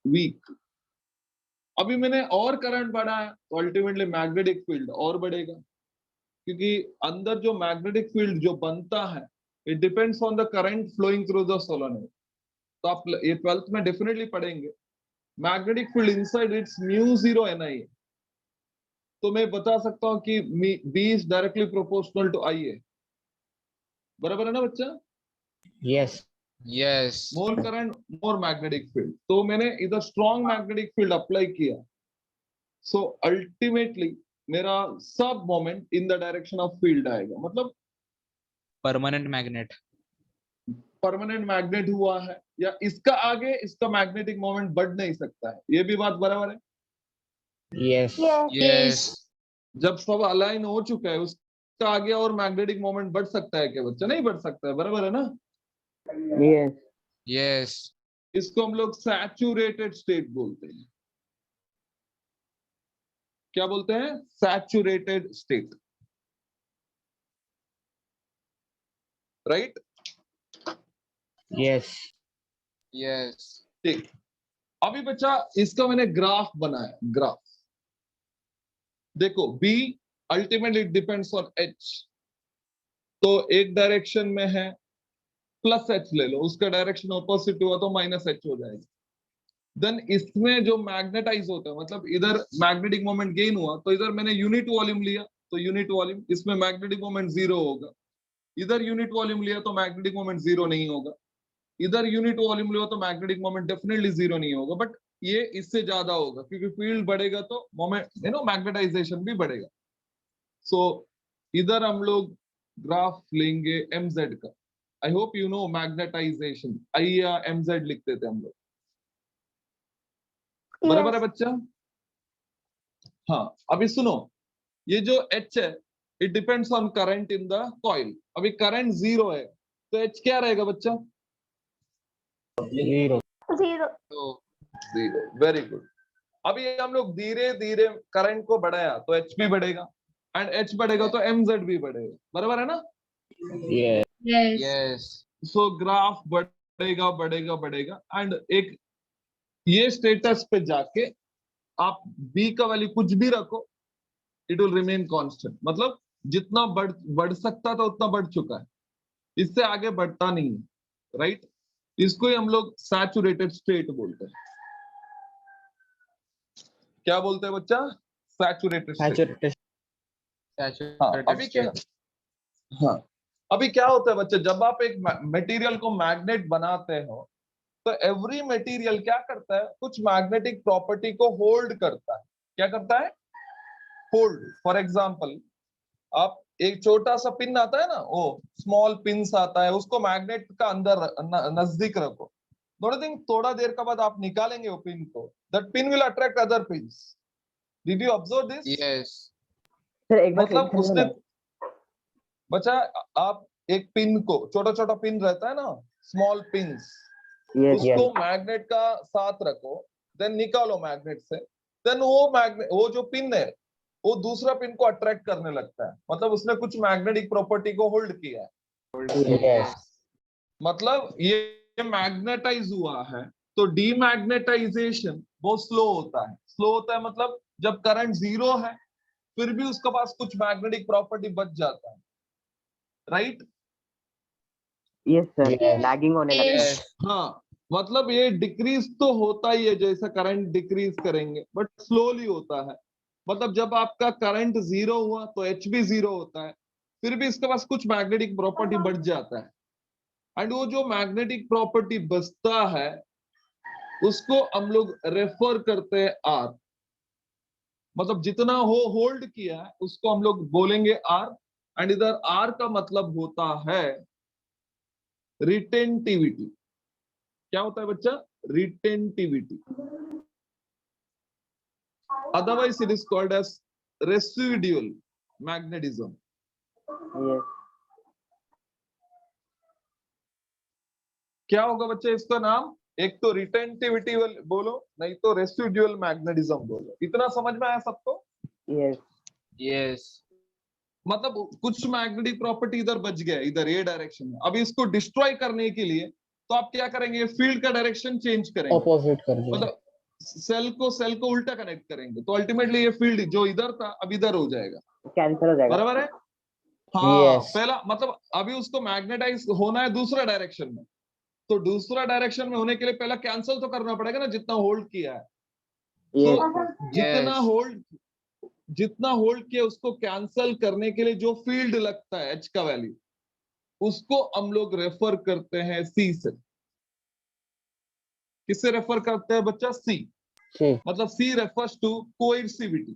weak. अभी मैंने और करंट बढ़ाया तो अल्टीमेटली मैग्नेटिक फील्ड और बढ़ेगा, क्योंकि अंदर जो मैग्नेटिक फील्ड जो बनता है it depends on the current flowing through the solenoid. तो आप ये 12th में डेफिनेटली पढ़ेंगे। Magnetic field inside its mu 0 NI है। तो मैं बता सकता हूं कि B is directly proportional to IA, बराबर है ना बच्चा? Yes. Yes. More current more magnetic field. तो मैंने इधर स्ट्रॉन्ग मैग्नेटिक फील्ड अप्लाई किया, सो अल्टीमेटली मेरा सब moment in the direction of field आएगा। मतलब Permanent magnet. परमानेंट मैग्नेट हुआ है, या इसका आगे इसका मैग्नेटिक मोमेंट बढ़ नहीं सकता है। ये भी बात बराबर है? Yes. Yes. Yes. जब सब अलाइन हो चुका है उसका आगे और मैग्नेटिक मोमेंट बढ़ सकता है क्या बच्चा? नहीं बढ़ सकता है, बराबर है ना? Yes. Yes. इसको हम लोग सैचुरेटेड स्टेट बोलते हैं। क्या बोलते हैं? Saturated state, right? Yes. Yes. ठीक, अभी बच्चा इसका मैंने ग्राफ बनाया। ग्राफ देखो, B ultimately depends on H। तो एक डायरेक्शन में है प्लस H ले लो, उसका डायरेक्शन ऑपोजिट हुआ तो माइनस H हो जाएगा। देन इसमें जो मैग्नेटाइज होता है, मतलब इधर मैग्नेटिक मोमेंट गेन हुआ तो इधर मैंने यूनिट वॉल्यूम लिया तो यूनिट वॉल्यूम, इसमें मैग्नेटिक मोमेंट 0 होगा। इधर यूनिट वॉल्यूम लिया तो मैग्नेटिक मोमेंट 0 नहीं होगा। इधर यूनिट वॉल्यूम लिया तो मैग्नेटिक मोमेंट डेफिनेटली 0 नहीं होगा, बट ये इससे ज्यादा होगा क्योंकि फील्ड बढ़ेगा तो मोमेंट मैग्नेटाइजेशन भी बढ़ेगा। सो इधर हम लोग ग्राफ लेंगे mz का। I hope you know magnetisation, I या mz लिखते थे हम लोग, बराबर है Yes. बच्चा? हाँ, अभी सुनो, ये जो H है it depends on current in the coil. अभी करंट 0 है तो H क्या रहेगा बच्चा? Zero. Zero. So, 0। Very good. अभी हम लोग धीरे धीरे करंट को बढ़ाया तो H भी बढ़ेगा एंड H बढ़ेगा तो mz भी बढ़ेगा, बराबर है ना? Yes. Yes. yes. सो ग्राफ बढ़ेगा बढ़ेगा बढ़ेगा एंड एक ये स्टेटस पे जाके आप B का वैल्यू कुछ भी रखो इट विल रिमेन कांस्टेंट। मतलब जितना बढ़ सकता था उतना बढ़ चुका है, इससे आगे बढ़ता नहीं है, राइट? इसको ही हम लोग सैचुरेटेड स्टेट बोलते हैं। क्या बोलते हैं बच्चा? Saturated state. Saturated. Saturated अभी क्या? state. हाँ, अभी क्या होता है बच्चे, जब आप एक मटेरियल को मैग्नेट बनाते हो तो एवरी मटेरियल क्या करता है? कुछ मैग्नेटिक प्रॉपर्टी को होल्ड करता है। क्या करता है? होल्ड। फॉर एग्जांपल, आप एक छोटा सा पिन आता है ना, वो स्मॉल पिन्स आता है, उसको मैग्नेट का अंदर नजदीक रखो। थोड़ा देर के बाद आप निकालेंगे वो पिन को, that pin will attract other pins. Did you observe this? Yes. Sir, एक बार मतलब repeat उसने करिएगा बच्चा, आप एक पिन को, छोटा छोटा पिन रहता है ना, स्मॉल पिन्स, ना? Yes. उसको Yes. मैग्नेट का साथ रखो, देन निकालो मैग्नेट से, देन वो जो पिन है वो दूसरा पिन को अट्रैक्ट करने लगता है। मतलब उसने कुछ मैग्नेटिक प्रॉपर्टी को होल्ड किया है। Yes. मतलब ये मैग्नेटाइज हुआ है तो डीमैग्नेटाइजेशन बहुत स्लो होता है। स्लो होता है मतलब जब करंट 0 है फिर भी उसके पास कुछ मैग्नेटिक प्रॉपर्टी बच जाता है, right? Yes, sir. Yes. Lagging होने लगता है. Yes. हाँ, मतलब ये डिक्रीज तो होता ही है, जैसा करंट डिक्रीज करेंगे, बट स्लोली होता है। मतलब जब आपका करंट जीरो हुआ तो एच भी जीरो होता है, फिर भी इसके पास कुछ मैग्नेटिक प्रॉपर्टी बढ़ जाता है, एंड वो जो मैग्नेटिक प्रॉपर्टी बचता है उसको हम लोग रेफर करते हैं आर। मतलब जितना हो होल्ड किया है उसको हम लोग बोलेंगे आर, एंड इधर आर का मतलब होता है रिटेंटिविटी। क्या होता है बच्चा? Retentivity. Otherwise, it is called as residual magnetism. yes, क्या होगा बच्चे इसका नाम? एक तो रिटेंटिविटी बोलो, नहीं तो रेसिडुअल मैग्नेटिज्म बोलो। इतना समझ में आया सबको? yes, yes, मतलब कुछ मैग्नेटिक प्रॉपर्टी इधर बच गया, इधर ये डायरेक्शन में। अभी इसको डिस्ट्रॉय करने के लिए तो आप क्या करेंगे? फील्ड का डायरेक्शन चेंज करेंगे, ऑपोजिट कर दिया। मतलब सेल को उल्टा कनेक्ट करेंगे, तो अल्टीमेटली ये फील्ड जो इधर था अब इधर हो जाएगा। कैंसिल हो जाएगा। बराबर है? हाँ, Yes. पहला मतलब अभी उसको मैग्नेटाइज होना है दूसरा डायरेक्शन में, तो दूसरा डायरेक्शन में होने के लिए पहला कैंसिल तो करना पड़ेगा ना जितना होल्ड किया है। Yes, तो जितना होल्ड किया उसको कैंसिल करने के लिए जो फील्ड लगता है एच का वैल्यू, उसको हम लोग रेफर करते हैं सी से। किससे रेफर करते हैं बच्चा? सी। सी। मतलब सी रेफर्स टू कोएर्सिविटी।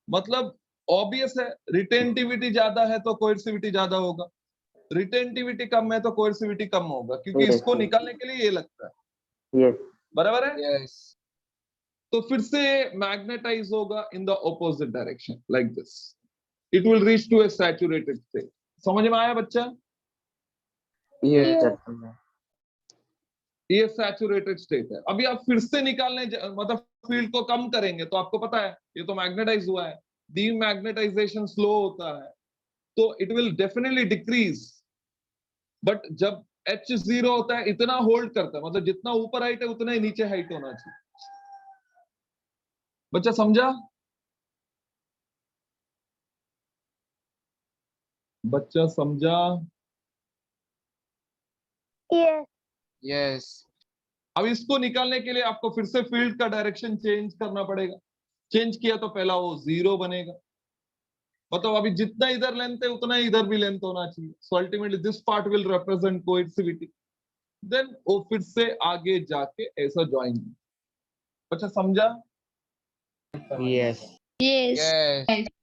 मतलब ऑब्वियस है, रिटेंटिविटी ज्यादा है तो कोएर्सिविटी ज्यादा होगा, रिटेंटिविटी कम है तो कोएर्सिविटी कम होगा, क्योंकि Yes, इसको yes. निकालने के लिए ये लगता है। yes, बराबर है? yes, तो फिर से मैग्नेटाइज होगा in the opposite direction like this, it will reach to a saturated state. समझ में आया बच्चा? yes, Yes. sir. ये सैचुरेटेड स्टेट है। अभी आप फिर से निकालने मतलब फील्ड को कम करेंगे तो आपको पता है ये तो मैग्नेटाइज हुआ है, डीमैग्नेटाइजेशन स्लो होता है, तो it will definitely decrease. But जब एच जीरो होता है इतना होल्ड करता है, मतलब जितना ऊपर हाइट है उतना ही नीचे हाइट होना चाहिए। बच्चा समझा? बच्चा समझा? Yes. yes, अब इसको निकालने के लिए आपको फिर से फील्ड का डायरेक्शन चेंज करना पड़ेगा। चेंज किया तो पहला वो जीरो बनेगा, मतलब अभी जितना इधर लेंथ है उतना ही इधर भी लेंथ होना चाहिए। So ultimately this part will represent coercivity, then वो फिर से आगे जाके ऐसा ज्वाइन। अच्छा समझा? यस। yes,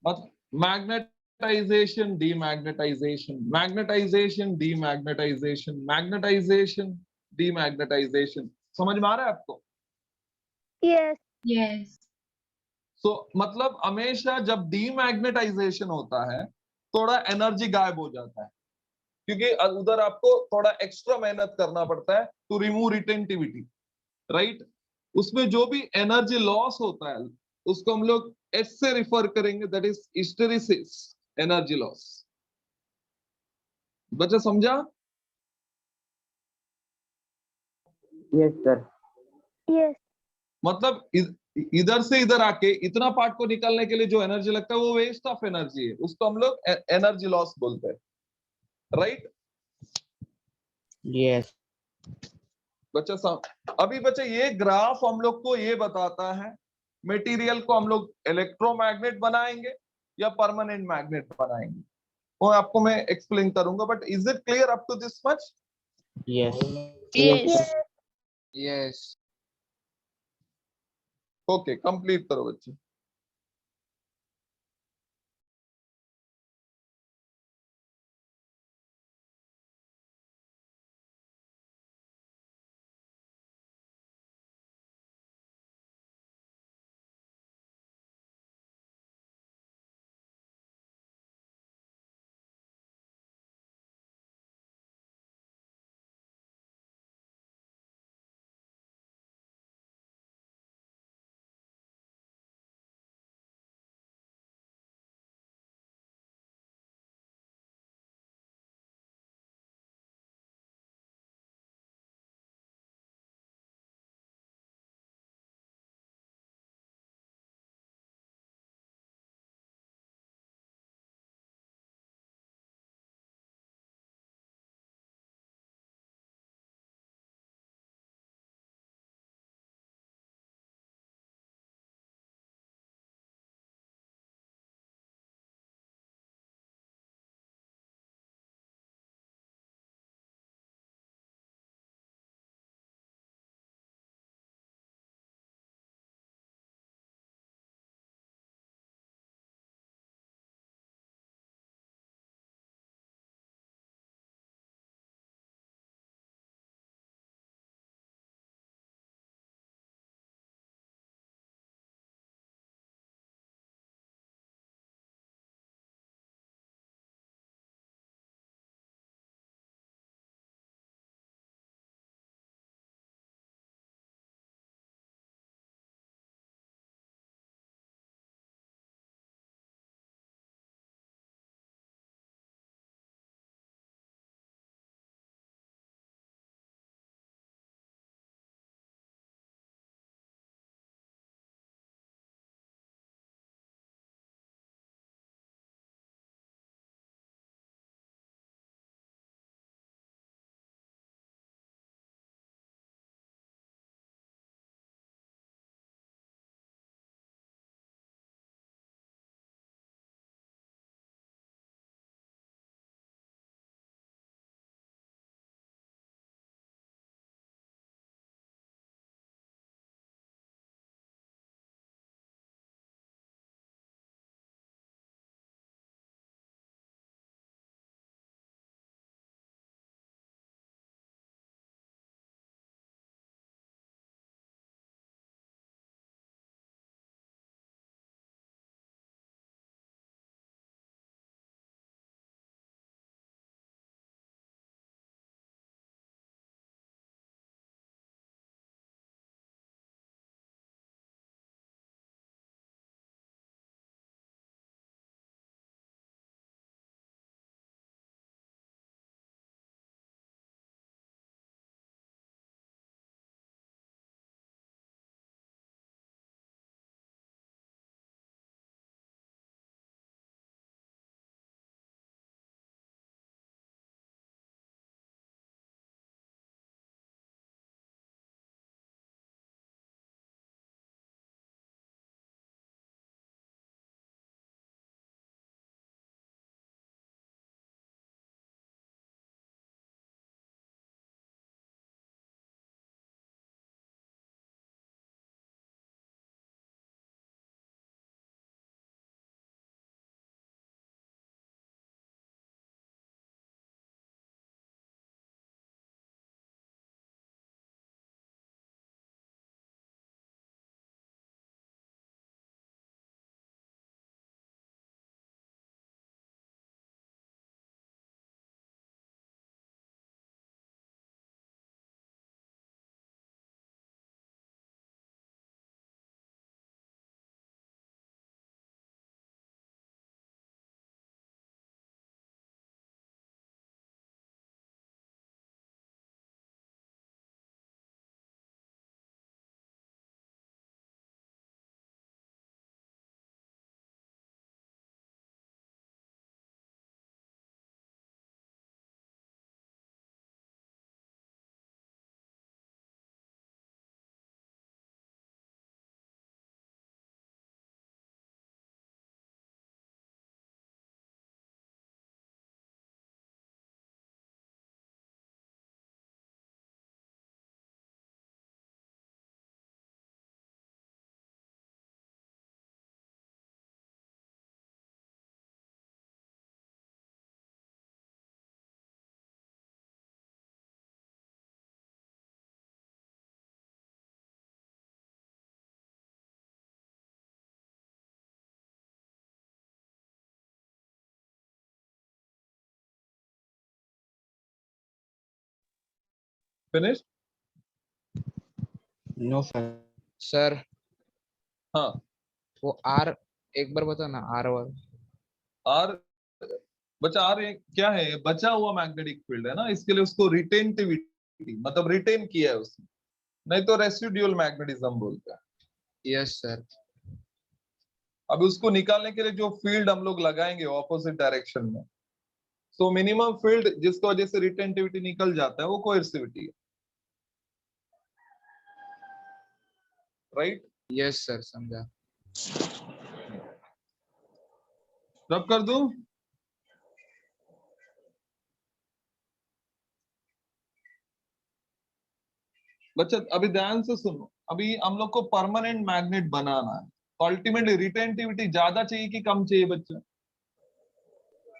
मतलब magnetization demagnetization, magnetization demagnetization, magnetization demagnetization. समझ में आ रहा है आपको? Yes. Yes. सो मतलब हमेशा जब डीमैग्नेटाइजेशन होता है थोड़ा एनर्जी गायब हो जाता है, क्योंकि उधर आपको थोड़ा एक्स्ट्रा मेहनत करना पड़ता है टू रिमूव रिटेंटिविटी, राइट? उसमें जो भी एनर्जी लॉस होता है उसको हम लोग एच से रिफर करेंगे, that is hysteresis energy loss. बच्चा समझा? Yes, sir. Yes. मतलब इधर से इधर आके इतना पार्ट को निकालने के लिए जो एनर्जी लगता है वो वेस्ट ऑफ एनर्जी है, उसको हम लोग एनर्जी लॉस बोलते हैं, राइट? यस। बच्चा अभी बच्चा ये ग्राफ हम लोग को ये बताता है मटेरियल को हम लोग इलेक्ट्रोमैग्नेट बनाएंगे या परमानेंट मैग्नेट बनाएंगे, वो आपको मैं एक्सप्लेन करूंगा। But is it clear up to this much? Yes. Yes. yes. Okay, complete करो बच्चे। फिनिश? No, sir. सर हाँ, वो आर एक बार बताओ ना, आर वाला। आर बचा, आर क्या है? बचा हुआ मैग्नेटिक फील्ड है ना, इसके लिए उसको रिटेंटिविटी मतलब रिटेन किया है उसने, नहीं तो रेसिड्यूअल मैग्नेटिज्म बोलते हैं। Yes sir. अब उसको निकालने के लिए जो फील्ड हम लोग लगाएंगे ऑपोजिट डायरेक्शन में, सो मिनिमम फील्ड जिसकी वजह से रिटेंटिविटी निकल जाता है वो कोएर्सिविटी है, राइट? यस सर, समझा। रब कर दूं? बच्चा अभी ध्यान से सुनो, अभी हम लोग को परमानेंट मैग्नेट बनाना है, तो अल्टीमेटली रिटेंटिविटी ज्यादा चाहिए कि कम चाहिए बच्चा?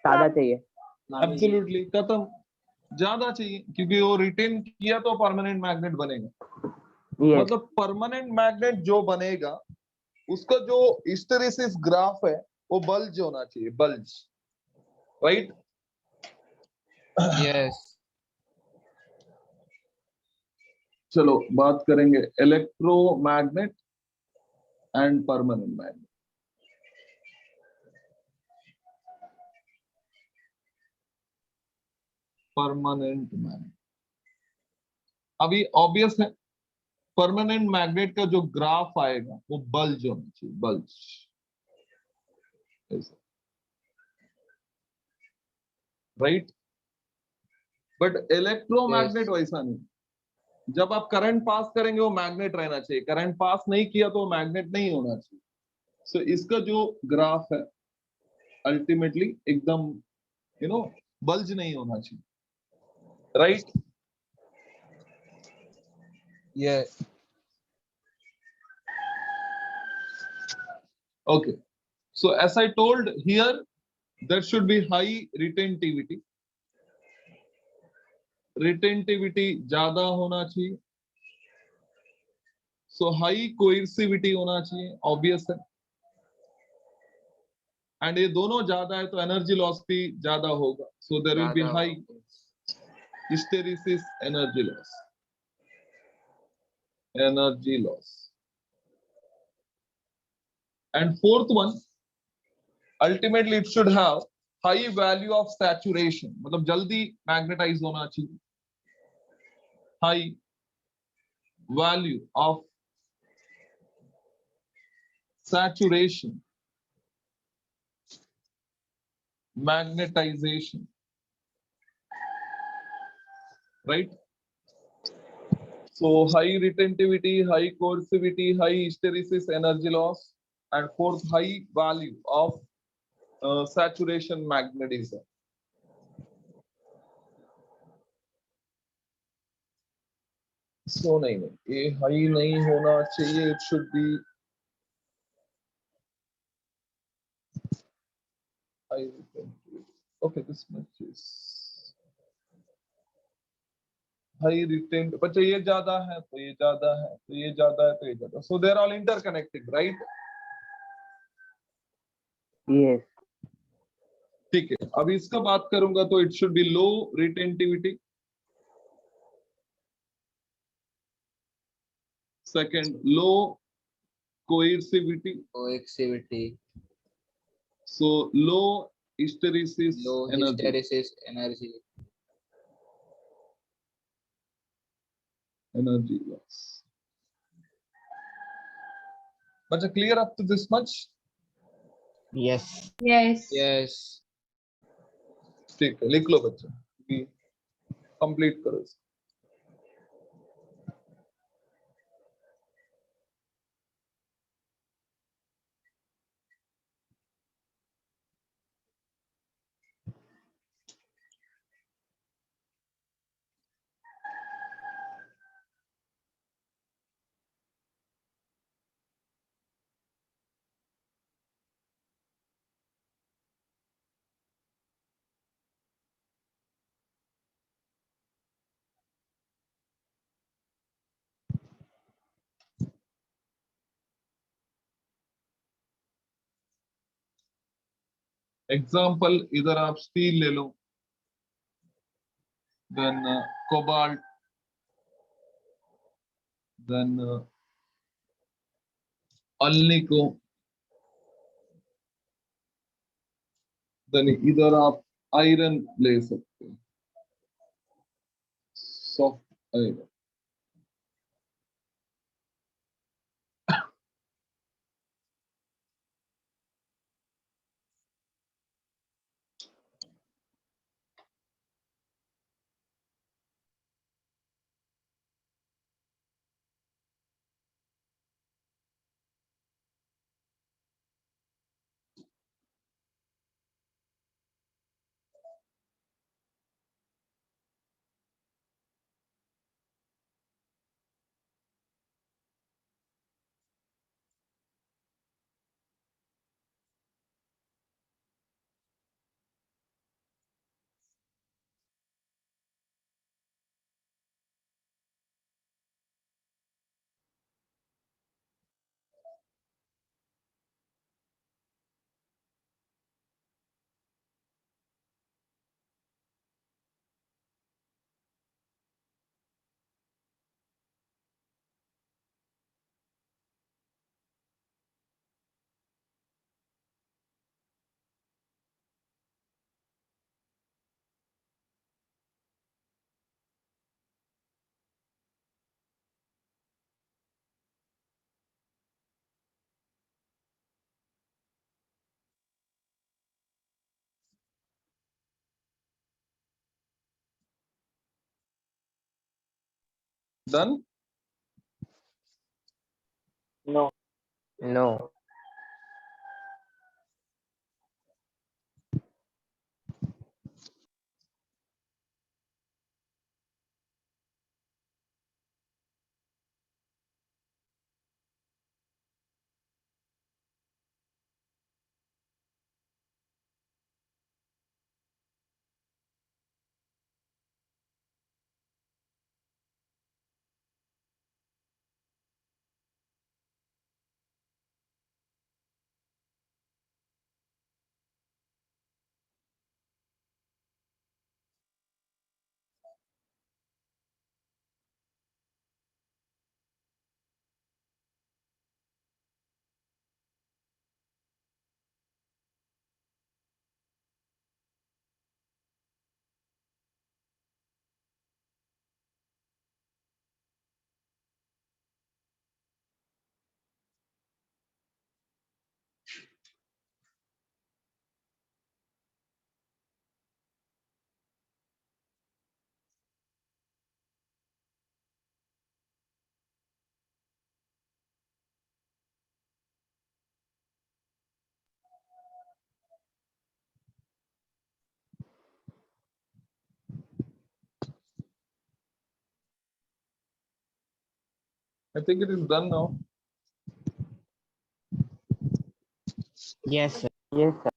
ज्यादा चाहिए। एब्सोल्युटली, खत्म, ज्यादा चाहिए, क्योंकि वो रिटेन किया तो परमानेंट मैग्नेट बनेगा। यस मतलब परमानेंट मैग्नेट जो बनेगा उसका जो हिस्टेरेसिस ग्राफ है वो बल्ज होना चाहिए, बल्ज, राइट? यस। चलो बात करेंगे electromagnet and permanent magnet. Permanent magnet अभी ऑब्वियस है, परमानेंट मैग्नेट का जो ग्राफ आएगा वो बल्ज होना चाहिए, बल्ज, राइट? बट इलेक्ट्रोमैग्नेट वैसा नहीं, जब आप करंट पास करेंगे वो मैग्नेट रहना चाहिए, करंट पास नहीं किया तो मैग्नेट नहीं होना चाहिए। सो इसका जो ग्राफ है अल्टीमेटली एकदम बल्ज नहीं होना चाहिए, right? Yes. Okay, so as I told here, there should be high retentivity, retentivity ज्यादा होना चाहिए, so high coercivity होना चाहिए, obvious है, and ये दोनों ज्यादा है तो एनर्जी लॉस भी ज्यादा होगा, so there will be high hysteresis energy loss, energy loss. And fourth one, ultimately it should have high value of saturation, मतलब जल्दी मैग्नेटाइज होना चाहिए, high value of saturation, magnetization, right? So high retentivity, high coercivity, high hysteresis energy loss, and fourth, high value of saturation magnetism. So नहीं, ये high नहीं होना चाहिए, it should be high retentivity. Okay, this much is high retent, बच्चे ये ज्यादा है तो ये ज्यादा है, तो ये ज्यादा है तो ये ज्यादा, so they're all interconnected, right? Yes ठीक है, अब इसका बात करूंगा तो it should be low retentivity, second low coercivity, coercivity, so low hysteresis low energy, hysteresis energy. energy loss. बच्चा clear up to this much? Yes. Yes. Yes. ठीक है, लिख लो बच्चा, कंप्लीट करो इसको। एग्जाम्पल इधर आप स्टील ले लो, then cobalt, then alnico, then इधर आप आयरन ले सकते हैं, soft iron. Done. No. No. I think it is done now. Yes, sir. Yes, sir.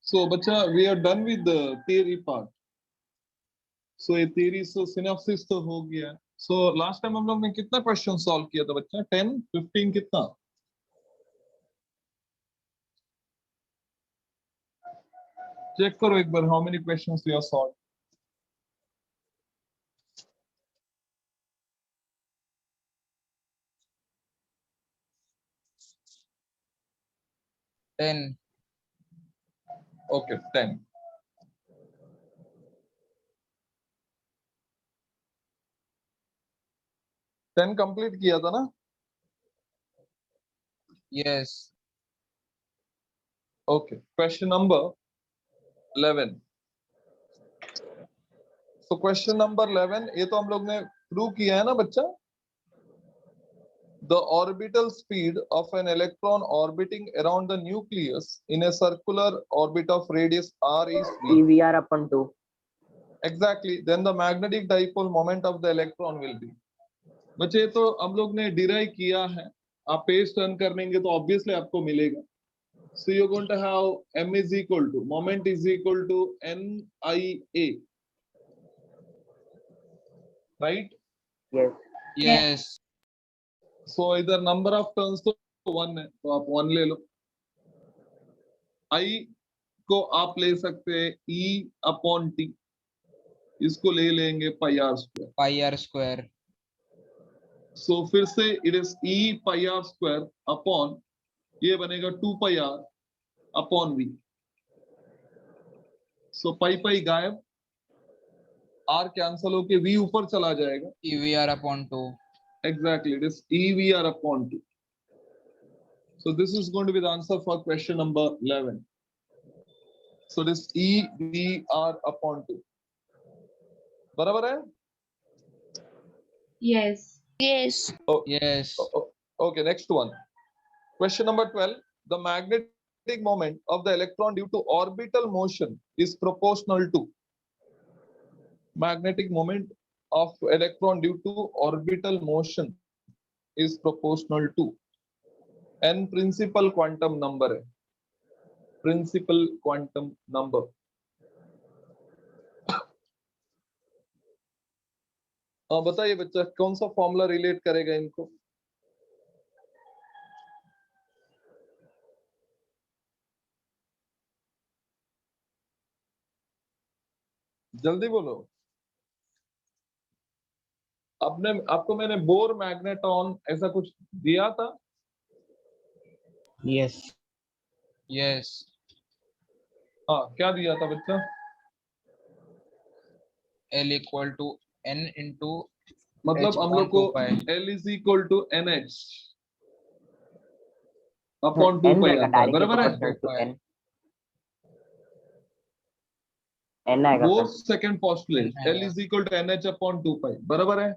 So बच्चा, we are done with the theory part. So ये theory so synopsis तो हो गया। So last time हम लोग ने कितना क्वेश्चन सॉल्व किया था बच्चा? 10, 15 कितना? चेक करो एक बार, how many questions you have solved? 10. Okay, 10. Ten complete किया था ना? Yes. Okay, question number 11. So question number 11, ये तो हम लोग ने प्रूव किया है ना बच्चा? The orbital speed of an electron orbiting around the nucleus in a circular orbit of radius r is v. EVR upon 2. Exactly. Then the magnetic dipole moment of the electron will be. बच्चे ये तो हम लोग ने derive किया है, आप page turn करेंगे तो ऑब्वियसली आपको मिलेगा। So you're going to have m is equal to moment is equal to nia, right? Yes. Yes. So इधर नंबर ऑफ टर्न्स तो 1 है, तो आप 1 ले लो। आई को आप ले सकते हैं ई अपॉन टी, इसको ले लेंगे pi r square. pi r square. So फिर से it is e pi r square upon, ये बनेगा 2 pi r upon v. So pi pi गायब, आर कैंसल होके वी ऊपर चला जाएगा। EVR upon 2. Exactly, it is EVR upon 2. So this is going to be the answer for question number 11. So this EVR upon 2. बराबर है? Yes. Yes. Yes. Okay, next one. Question number 12. The magnetic moment of the electron due to orbital motion is proportional to. Magnetic moment of electron due to orbital motion is proportional to n principal quantum number है, principal quantum number। बताइए बच्चा कौन सा formula relate करेगा इनको? जल्दी बोलो। आपको मैंने बोर मैग्नेटॉन ऐसा कुछ दिया था? Yes. Yes. हाँ, क्या दिया था बच्चा? L equal to n into मतलब h हम upon लोग को 2 pi. L is equal to NH upon 2 n pi रहेगा आता है, डायरेक्टली बराबर है? Proportional to pi. n। n आएगा वो सर। Second postulate N L is equal to NH upon 2 pi, बराबर है?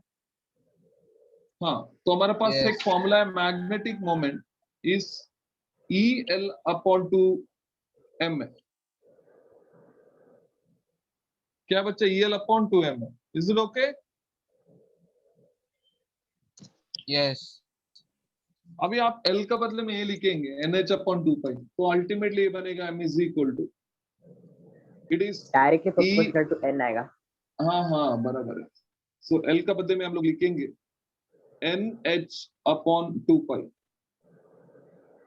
हाँ, तो हमारे पास Yes. एक फॉर्मूला है, magnetic moment is EL upon 2 m है। क्या बच्चा EL अपॉन 2 m है? Is it okay? Yes. अभी आप L का बदले में ये लिखेंगे NH अपॉन 2 पाई, तो अल्टीमेटली ये बनेगा m is equal to, it is directly proportional to n आएगा। हाँ बराबर है। सो L का बदले में हम लोग लिखेंगे NH अपॉन 2 पाई,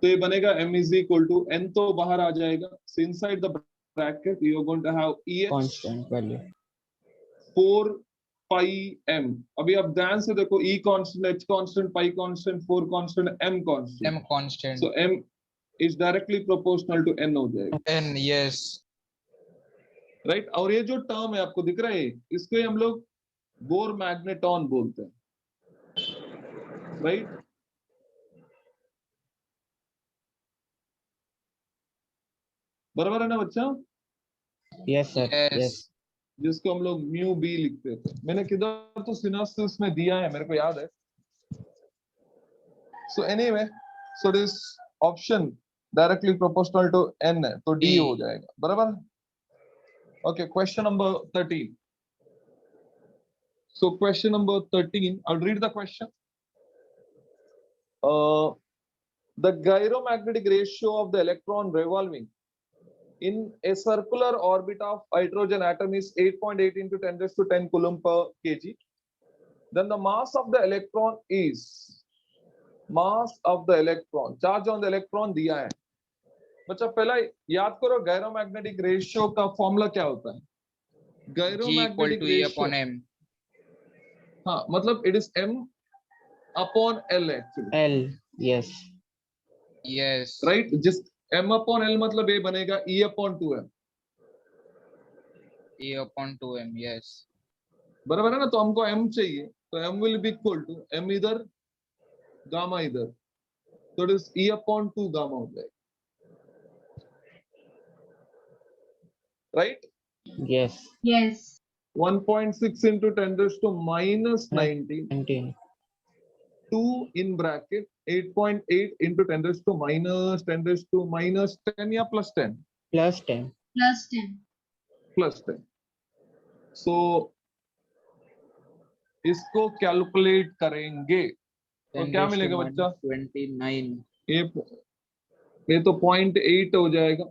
तो ये बनेगा m is equal to, n तो बाहर आ जाएगा, so inside the bracket you are going to have EH Constant value. 4 pi m। अभी आप ध्यान से देखो, E constant, H constant, pi constant, 4 constant, m constant, M constant. So m is directly proportional to n हो जाएगा, N. Yes. Right? और ये जो टर्म है आपको दिख रहा है, इसको ही हम लोग बोर मैग्नेटॉन बोलते हैं, राइट? बराबर है ना बच्चा? Yes, sir. Yes. Yes. जिसको हम लोग म्यू बी लिखते थे, मैंने किधर तो सिनाप्सिस में दिया है, मेरे को याद है। So anyway, so this option directly proportional to n है, तो D D. हो जाएगा, बराबर? Okay, question number 13। So question number 13, I will read the question. The gyromagnetic ratio of the electron revolving in a circular orbit of hydrogen atom is 8.8 into 10 raised to 10 coulomb per kg. Then the mass of the electron is, mass of the electron, charge on the electron दिया है। बच्चा पहला याद करो, गैरोमैग्नेटिक ratio का formula क्या होता है? G equal गैरोमैग्नेटिक to E upon ratio, M. हाँ मतलब it is m upon l actually, L. Yes. Yes. Right? जिस m अपॉन l मतलब ये बनेगा E upon 2m, E upon 2M. Yes. बराबर है ना? तो हमको m चाहिए, तो m will be equal to m इधर, गामा इधर, तो it is E upon 2 gamma हो जाएगा, right? Yes. Yes. 1.6 into 10 raised to minus 19, 19. 2 in bracket 8.8 into 10 raised to minus 10 raised to minus 10 या plus 10? Plus 10. Plus 10. Plus 10. So इसको calculate करेंगे तो 10 क्या raised to मिलेगा minus बच्चा? 29. ये तो 0.8 हो जाएगा,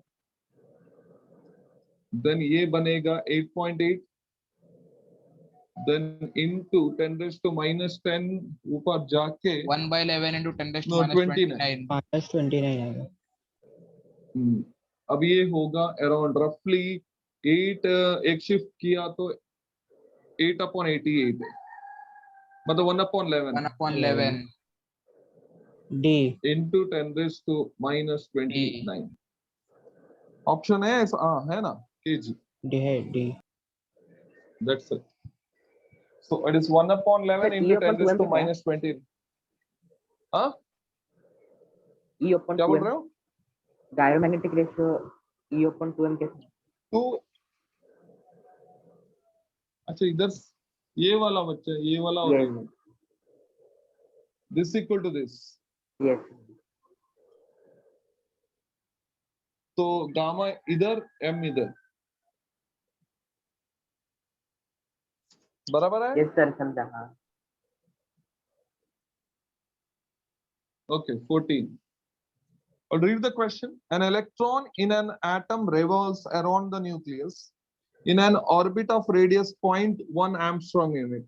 देन ये बनेगा 8.8, then into 10 raised to minus 10 ऊपर जाके 1 by 11 into 10 raised to No, minus 29. 29. Minus 29 आएगा. अब ये होगा अराउंड रफली 8, एक शिफ्ट किया तो 8/88 है, मतलब 1/11 1/11 D. into 10⁻⁻29. ऑप्शन है है ना kg. D है D. That's it. So it is 1/11 Sir, into E upon 2m क्या है? 10⁻20. हाँ E upon क्या बोल 2m रहे हो? Gyromagnetic ratio E upon 2m कैसे? तो अच्छा इधर ये वाला बच्चा, ये वाला और ये Yes. वाला, this equal to this. Yes. तो गामा इधर, m इधर, बराबर है? Yes sir, समझा हाँ. Okay, 14. I'll read the question. An electron in an atom revolves around the nucleus in an orbit of radius 0.1 Armstrong unit.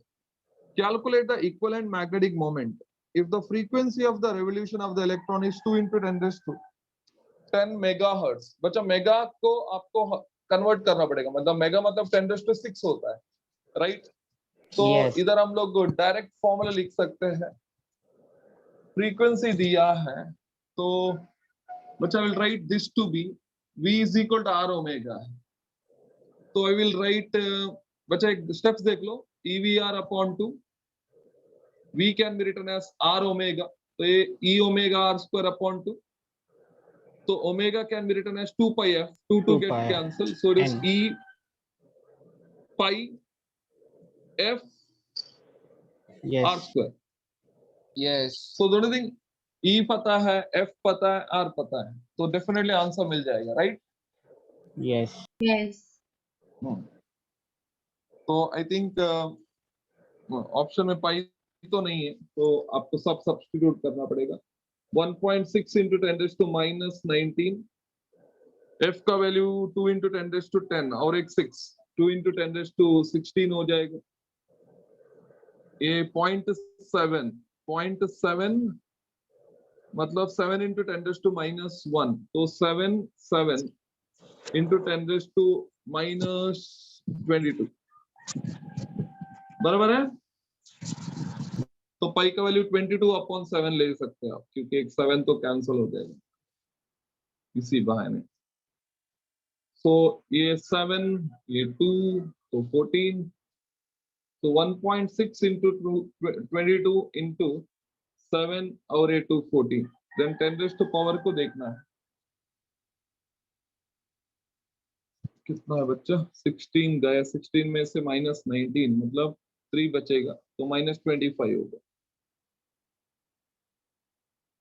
Calculate the equivalent magnetic moment if the frequency of the revolution of the electron is 2 into 10⁻10 megahertz. बच्चा mega को आपको convert करना पड़ेगा, मतलब mega मतलब 10⁻6 होता है, right? तो Yes. इधर हम लोग डायरेक्ट फॉर्मूला लिख सकते हैं. फ्रीक्वेंसी दिया है तो बच्चा will write this to be v is equal to r omega. तो आई विल राइट, बच्चा एक स्टेप्स देख लो, EVR upon 2, v can be written as r omega, तो ये e omega r square upon 2, तो omega can be written as 2 pi f, 2 2 get pi f. cancelled, so it is N. e pi f Yes. r square. yes So the only thing, e पता है, f पता है, r पता है, तो definitely answer मिल जाएगा, right? Yes. Yes. तो I think option में पाई तो नहीं है, तो आपको सब सब्स्टिट्यूट करना पड़ेगा. 1.6 into 10⁻⁻19, f का वैल्यू 2 into 10⁻10 और एक 6, 2 into 10⁻16 हो जाएगा. ये 0.7 मतलब 7 into 10⁻⁻1, तो 7 into 10⁻⁻22, बराबर है? तो पाई का वैल्यू 22/7 ले सकते हैं आप, क्योंकि एक 7 तो कैंसिल हो जाएगा इसी बहाने. सो ये 7, ये 2, तो 14, तो 1.6 into 22 into 7 और ये 2 14, देन 10⁻⁻, को देखना है कितना है बच्चा. 16 गया, 16 में से -19 मतलब 3 बचेगा, तो -25 होगा,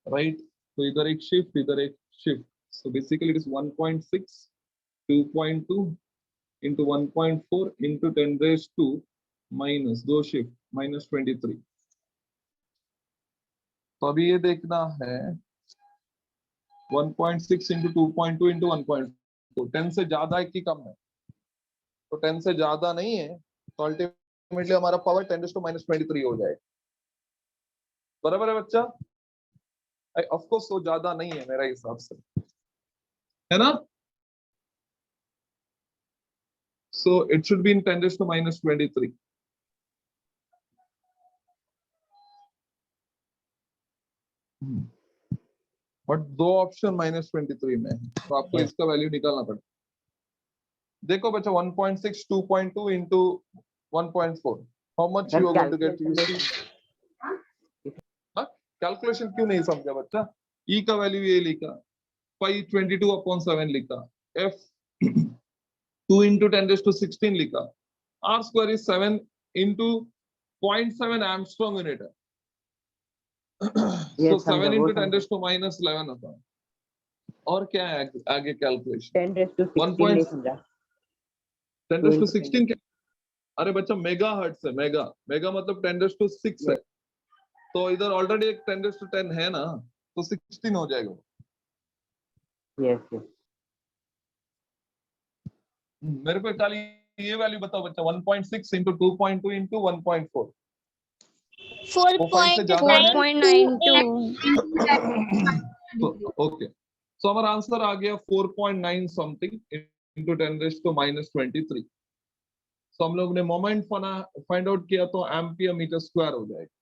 राइट? तो इधर एक शिफ्ट, इधर एक shift, so basically it is 1.6, 2.2 into 1.4 into 10⁻⁻, दो शिफ्ट, -23. तो अभी ये देखना है 1.6 into 2.2 into 1.4, 10 से ज्यादा है कि कम है? तो 10 से ज्यादा नहीं है, तो अल्टीमेटली हमारा पावर 10⁻⁻23 हो जाएगा, बराबर है बच्चा? ऑफ कोर्स वो ज्यादा नहीं है मेरा हिसाब से, है ना? So it should be in 10⁻⁻23. But दो ऑप्शन -23 में है, तो आपको इसका वैल्यू निकालना पड़ेगा. देखो बच्चा 1.6, 2.2 into 1.4, how much you are going to get? You see, calculation क्यों नहीं समझा बच्चा? E का वैल्यू ये लिखा, पाई 22/7 लिखा, f 2 into 10⁻16 लिखा, r square is 7 into 0.7 Armstrong unit है. So 7 into 10⁻⁻11 होता है. और क्या है आगे कैलकुलेशन? 10⁻16 नहीं समझा. 10⁻16 क्या? अरे बच्चा मेगा हर्ट्ज है, मेगा, मेगा मतलब 10⁻6 है, तो इधर ऑलरेडी एक 10⁻10 है ना, तो 16 हो जाएगा. Yes, yes. मेरे को खाली ये वैल्यू बताओ बच्चा, 1.6 into 2.2 into 1.4, 4.92. तो ओके, सो हमारा आंसर आ गया 4.9 समथिंग इंटू 10⁻⁻23। तो हम लोग ने मोमेंट फाइंड आउट किया तो एम्पियर मीटर स्क्वायर हो जाएगा।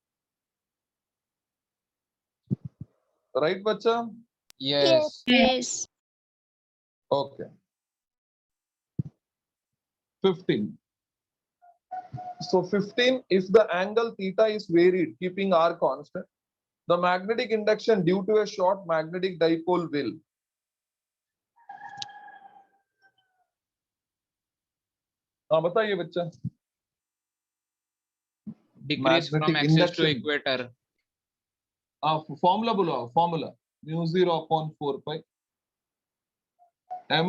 राइट बच्चा? Yes. Yes. Okay. 15. So 15, if the angle theta is varied, keeping r constant, the magnetic induction due to a short magnetic dipole will. हाँ बताइए बच्चा। Decrease from Magnetic axis to induction. equator. Formula बोलो, formula μ0/4 m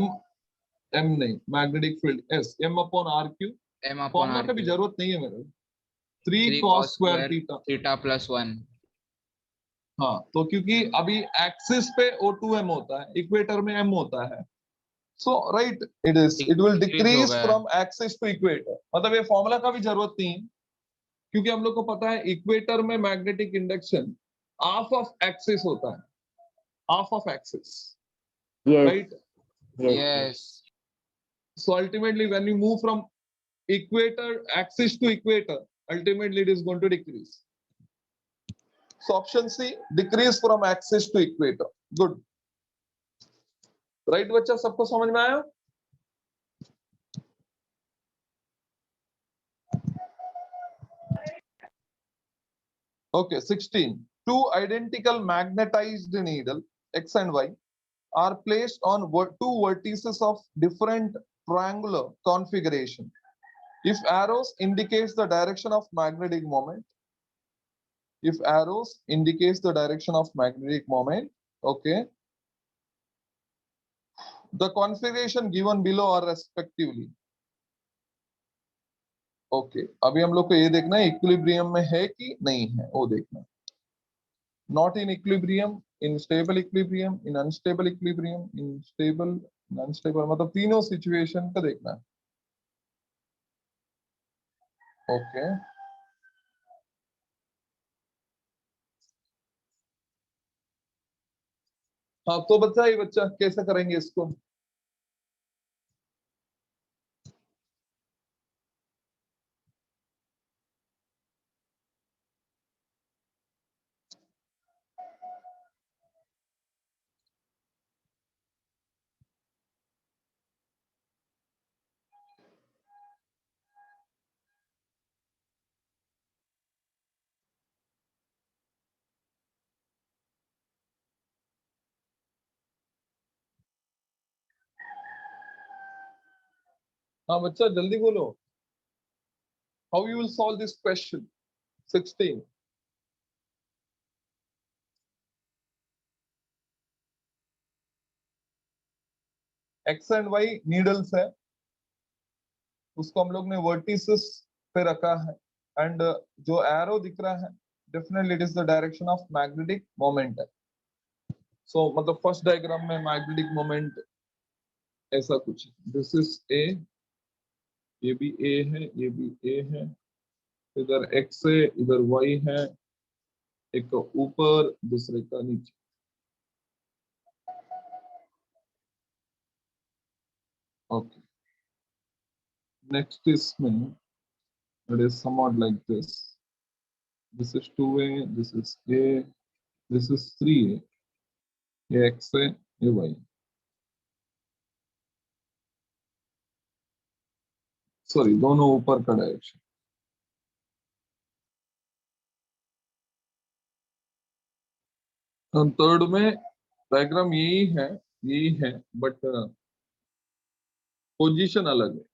m नहीं, magnetic field s m/r3। M upon formula R का भी cube. जरूरत नहीं है मेरे। 3 3 cos cos square square theta. theta plus 1. हाँ, तो क्योंकि अभी एक्सिस पे O2m होता है, इक्वेटर में m होता है, so right it will Decrease हो डिक्रीज गया। From axis to equator. मतलब ये फॉर्मूला का भी जरूरत नहीं है, क्योंकि हम लोग को पता है इक्वेटर में magnetic induction half of axis होता है, half of axis, Yes. Right? Yes. Yes. So ultimately when you move from equator axis to equator, ultimately it is going to decrease. So option C, decrease from axis to equator. Good. Right बच्चा, सबको समझ में आया? Okay, 16. Two identical magnetized needle X and Y are placed on two vertices of different triangular configuration. If arrows indicates the direction of magnetic moment, okay, the configuration given below are respectively. Okay अभी हम लोग को ये देखना है equilibrium में है कि नहीं है, वो देखना। Not in equilibrium, in stable equilibrium, in unstable equilibrium, in stable, in unstable, मतलब तीनों सिचुएशन का देखना है। ओके हाँ, तो बताइए बच्चा कैसे करेंगे इसको? हाँ बच्चा जल्दी बोलो। How you will solve this question 16? X and Y needles है, उसको हम लोग ने वर्टिसेस पे रखा है, एंड जो एरो दिख रहा है definitely it is the direction of magnetic moment है। सो मतलब फर्स्ट डायग्राम में मैग्नेटिक मोमेंट ऐसा कुछ, दिस इज ए, ये भी ए है, ये भी ए है, इधर एक्स है, इधर वाई है, एक का ऊपर दूसरे का नीचे। ओके नेक्स्ट इसमें it is somewhat like this, this is 2a, this is a, this is 3a, ये एक्स है, ये वाई। सॉरी दोनों ऊपर का डायरेक्शन। थर्ड में डायग्राम यही है बट पोजीशन अलग है।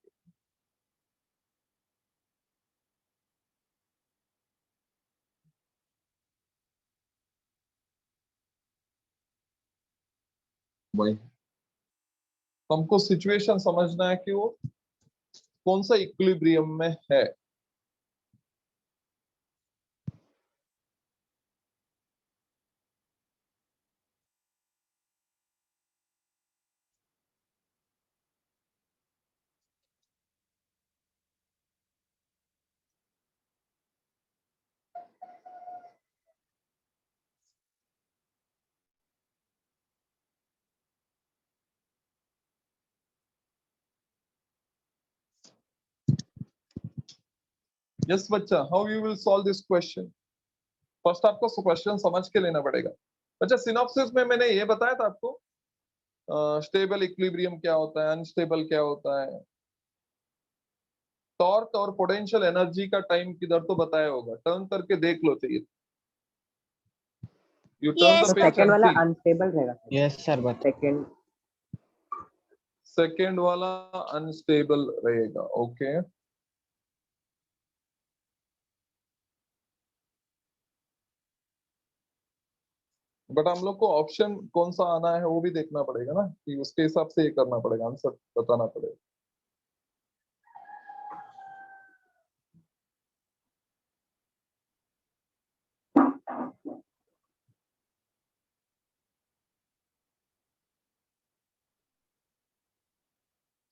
वही हमको सिचुएशन समझना है कि वो कौन सा इक्विलिब्रियम में है। यस बच्चा, how you will solve this question? First आपको क्वेश्चन समझ के लेना पड़ेगा। अच्छा, सिनॉप्सिस में मैंने ये बताया था आपको स्टेबल इक्विलिब्रियम क्या होता है, अनस्टेबल क्या होता है, टॉर्क और पोटेंशियल एनर्जी का टाइम किधर तो बताया होगा। टर्न करके देख लो चाहिए। यू टर्न Yes, द तो पेज सेकंड एंड वाला सी। अनस्टेबल रहेगा। Yes, sir. But second second वाला अनस्टेबल रहेगा। ओके, बट हम लोग को ऑप्शन कौन सा आना है वो भी देखना पड़ेगा ना, कि उसके हिसाब से ये करना पड़ेगा, आंसर बताना पड़ेगा।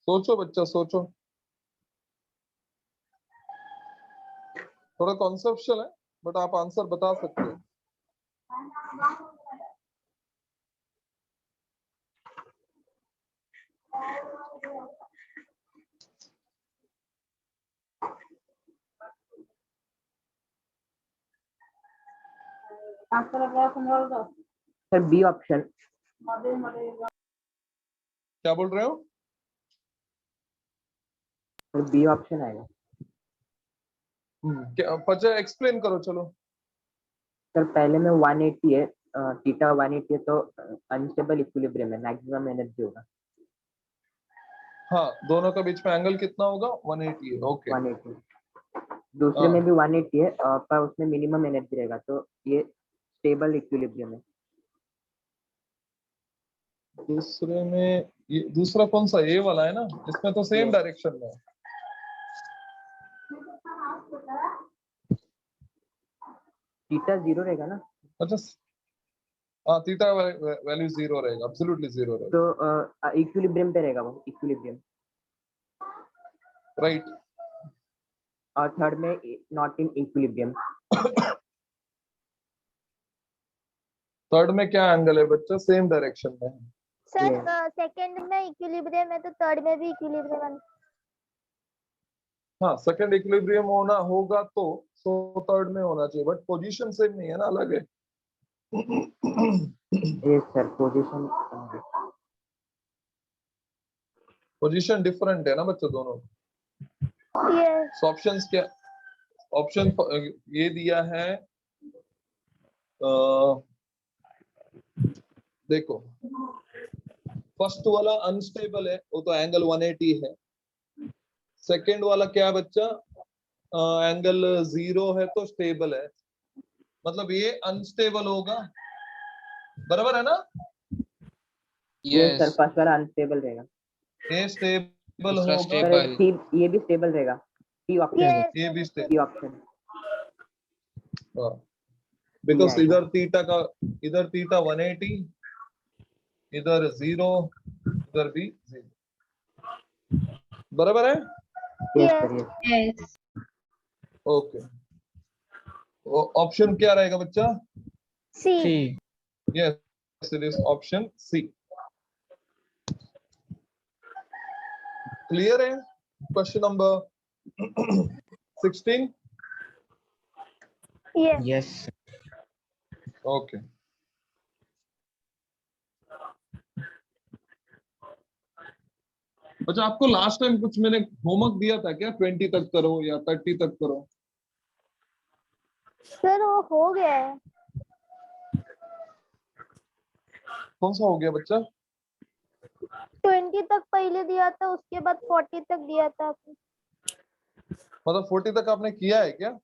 सोचो बच्चा, सोचो। थोड़ा कॉन्सेप्चुअल है, बट आप आंसर बता सकते हो। Sir B option. क्या बोल रहे हो? सर बी ऑप्शन आएगा। क्या बच्चा, एक्सप्लेन करो चलो। सर पहले में 180 है, थीटा 180 है, तो अनस्टेबल इक्विलिब्रियम है, मैक्सिमम एनर्जी होगा हाँ, दोनों का बीच में एंगल कितना होगा? 180 है। ओके, 180। दूसरे में भी 180 है, पर उसमें मिनिमम एनर्जी रहेगा, तो ये स्टेबल इक्विलिब्रियम है। दूसरे में ये दूसरा कौन सा? ये वाला है ना, इसमें तो सेम Yes. डायरेक्शन में है। थीटा 0 रहेगा ना, अच्छा, हाँ, थीटा वैल्यू 0 रहेगा, एब्सोल्युटली 0 रहेगा। तो इक्विलिब्रियम पे रहेगा वो, इक्विलिब्रियम। राइट। और थर्ड में नॉट इन इक्विलिब्रियम। थर्ड में क्या एंगल है बच्चा? सेम डायरेक्शन में है। Sir Yes. सेकंड में इक्विलिब्रियम है तो थर्ड में भी इक्विलिब्रियम है। हाँ, सेकंड इक्विलिब्रियम होना होगा तो थर्ड में होना चाहिए, बट पोजीशन सेम नहीं है ना, अलग है। Yes sir, position. Position different है ना बच्चों दोनों। यस, ऑप्शंस क्या? ऑप्शन ये दिया है, देखो, फर्स्ट वाला अनस्टेबल है, वो तो एंगल 180 है। सेकंड वाला क्या है बच्चा? एंगल 0 है तो स्टेबल है, मतलब ये अनस्टेबल होगा, बराबर है ना? Yes sir, Yes. फर्स्ट वाला अनस्टेबल रहेगा। ये स्टेबल दूसरा होगा, सर stable. सी, ये भी स्टेबल रहेगा। C option. यस, ये भी सी स्टेबल। ऑप्शन। बिकॉज आएगा। इधर थीटा 180, इधर 0, इधर भी 0, बराबर है? Yes sir, yes. Yes, okay, option क्या रहेगा बच्चा? C. C. Yes, it is option C. Clear है? Question number 16। Yes, Yes. Okay, अच्छा, आपको लास्ट टाइम कुछ मैंने होमवर्क दिया था क्या? 20 तक करो या 30 तक करो? सर वो हो गया है। कौन सा हो गया बच्चा? 20 तक पहले दिया था, उसके बाद 40 तक दिया था आपने। मतलब 40 तक आपने किया है क्या?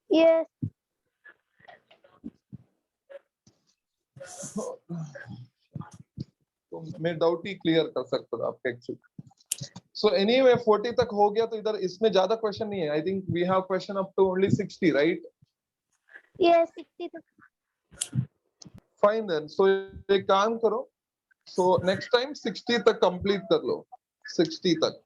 यस, तो मैं डाउट ही क्लियर कर सकता था आपका एक्चुअली। सो एनीवे 40 तक हो गया, तो इधर इसमें ज्यादा क्वेश्चन नहीं है। I think we have question up to only 60, राइट? यस, 60 तक। फाइन देन, सो एक काम करो, सो नेक्स्ट टाइम 60 तक कंप्लीट कर लो, 60 तक।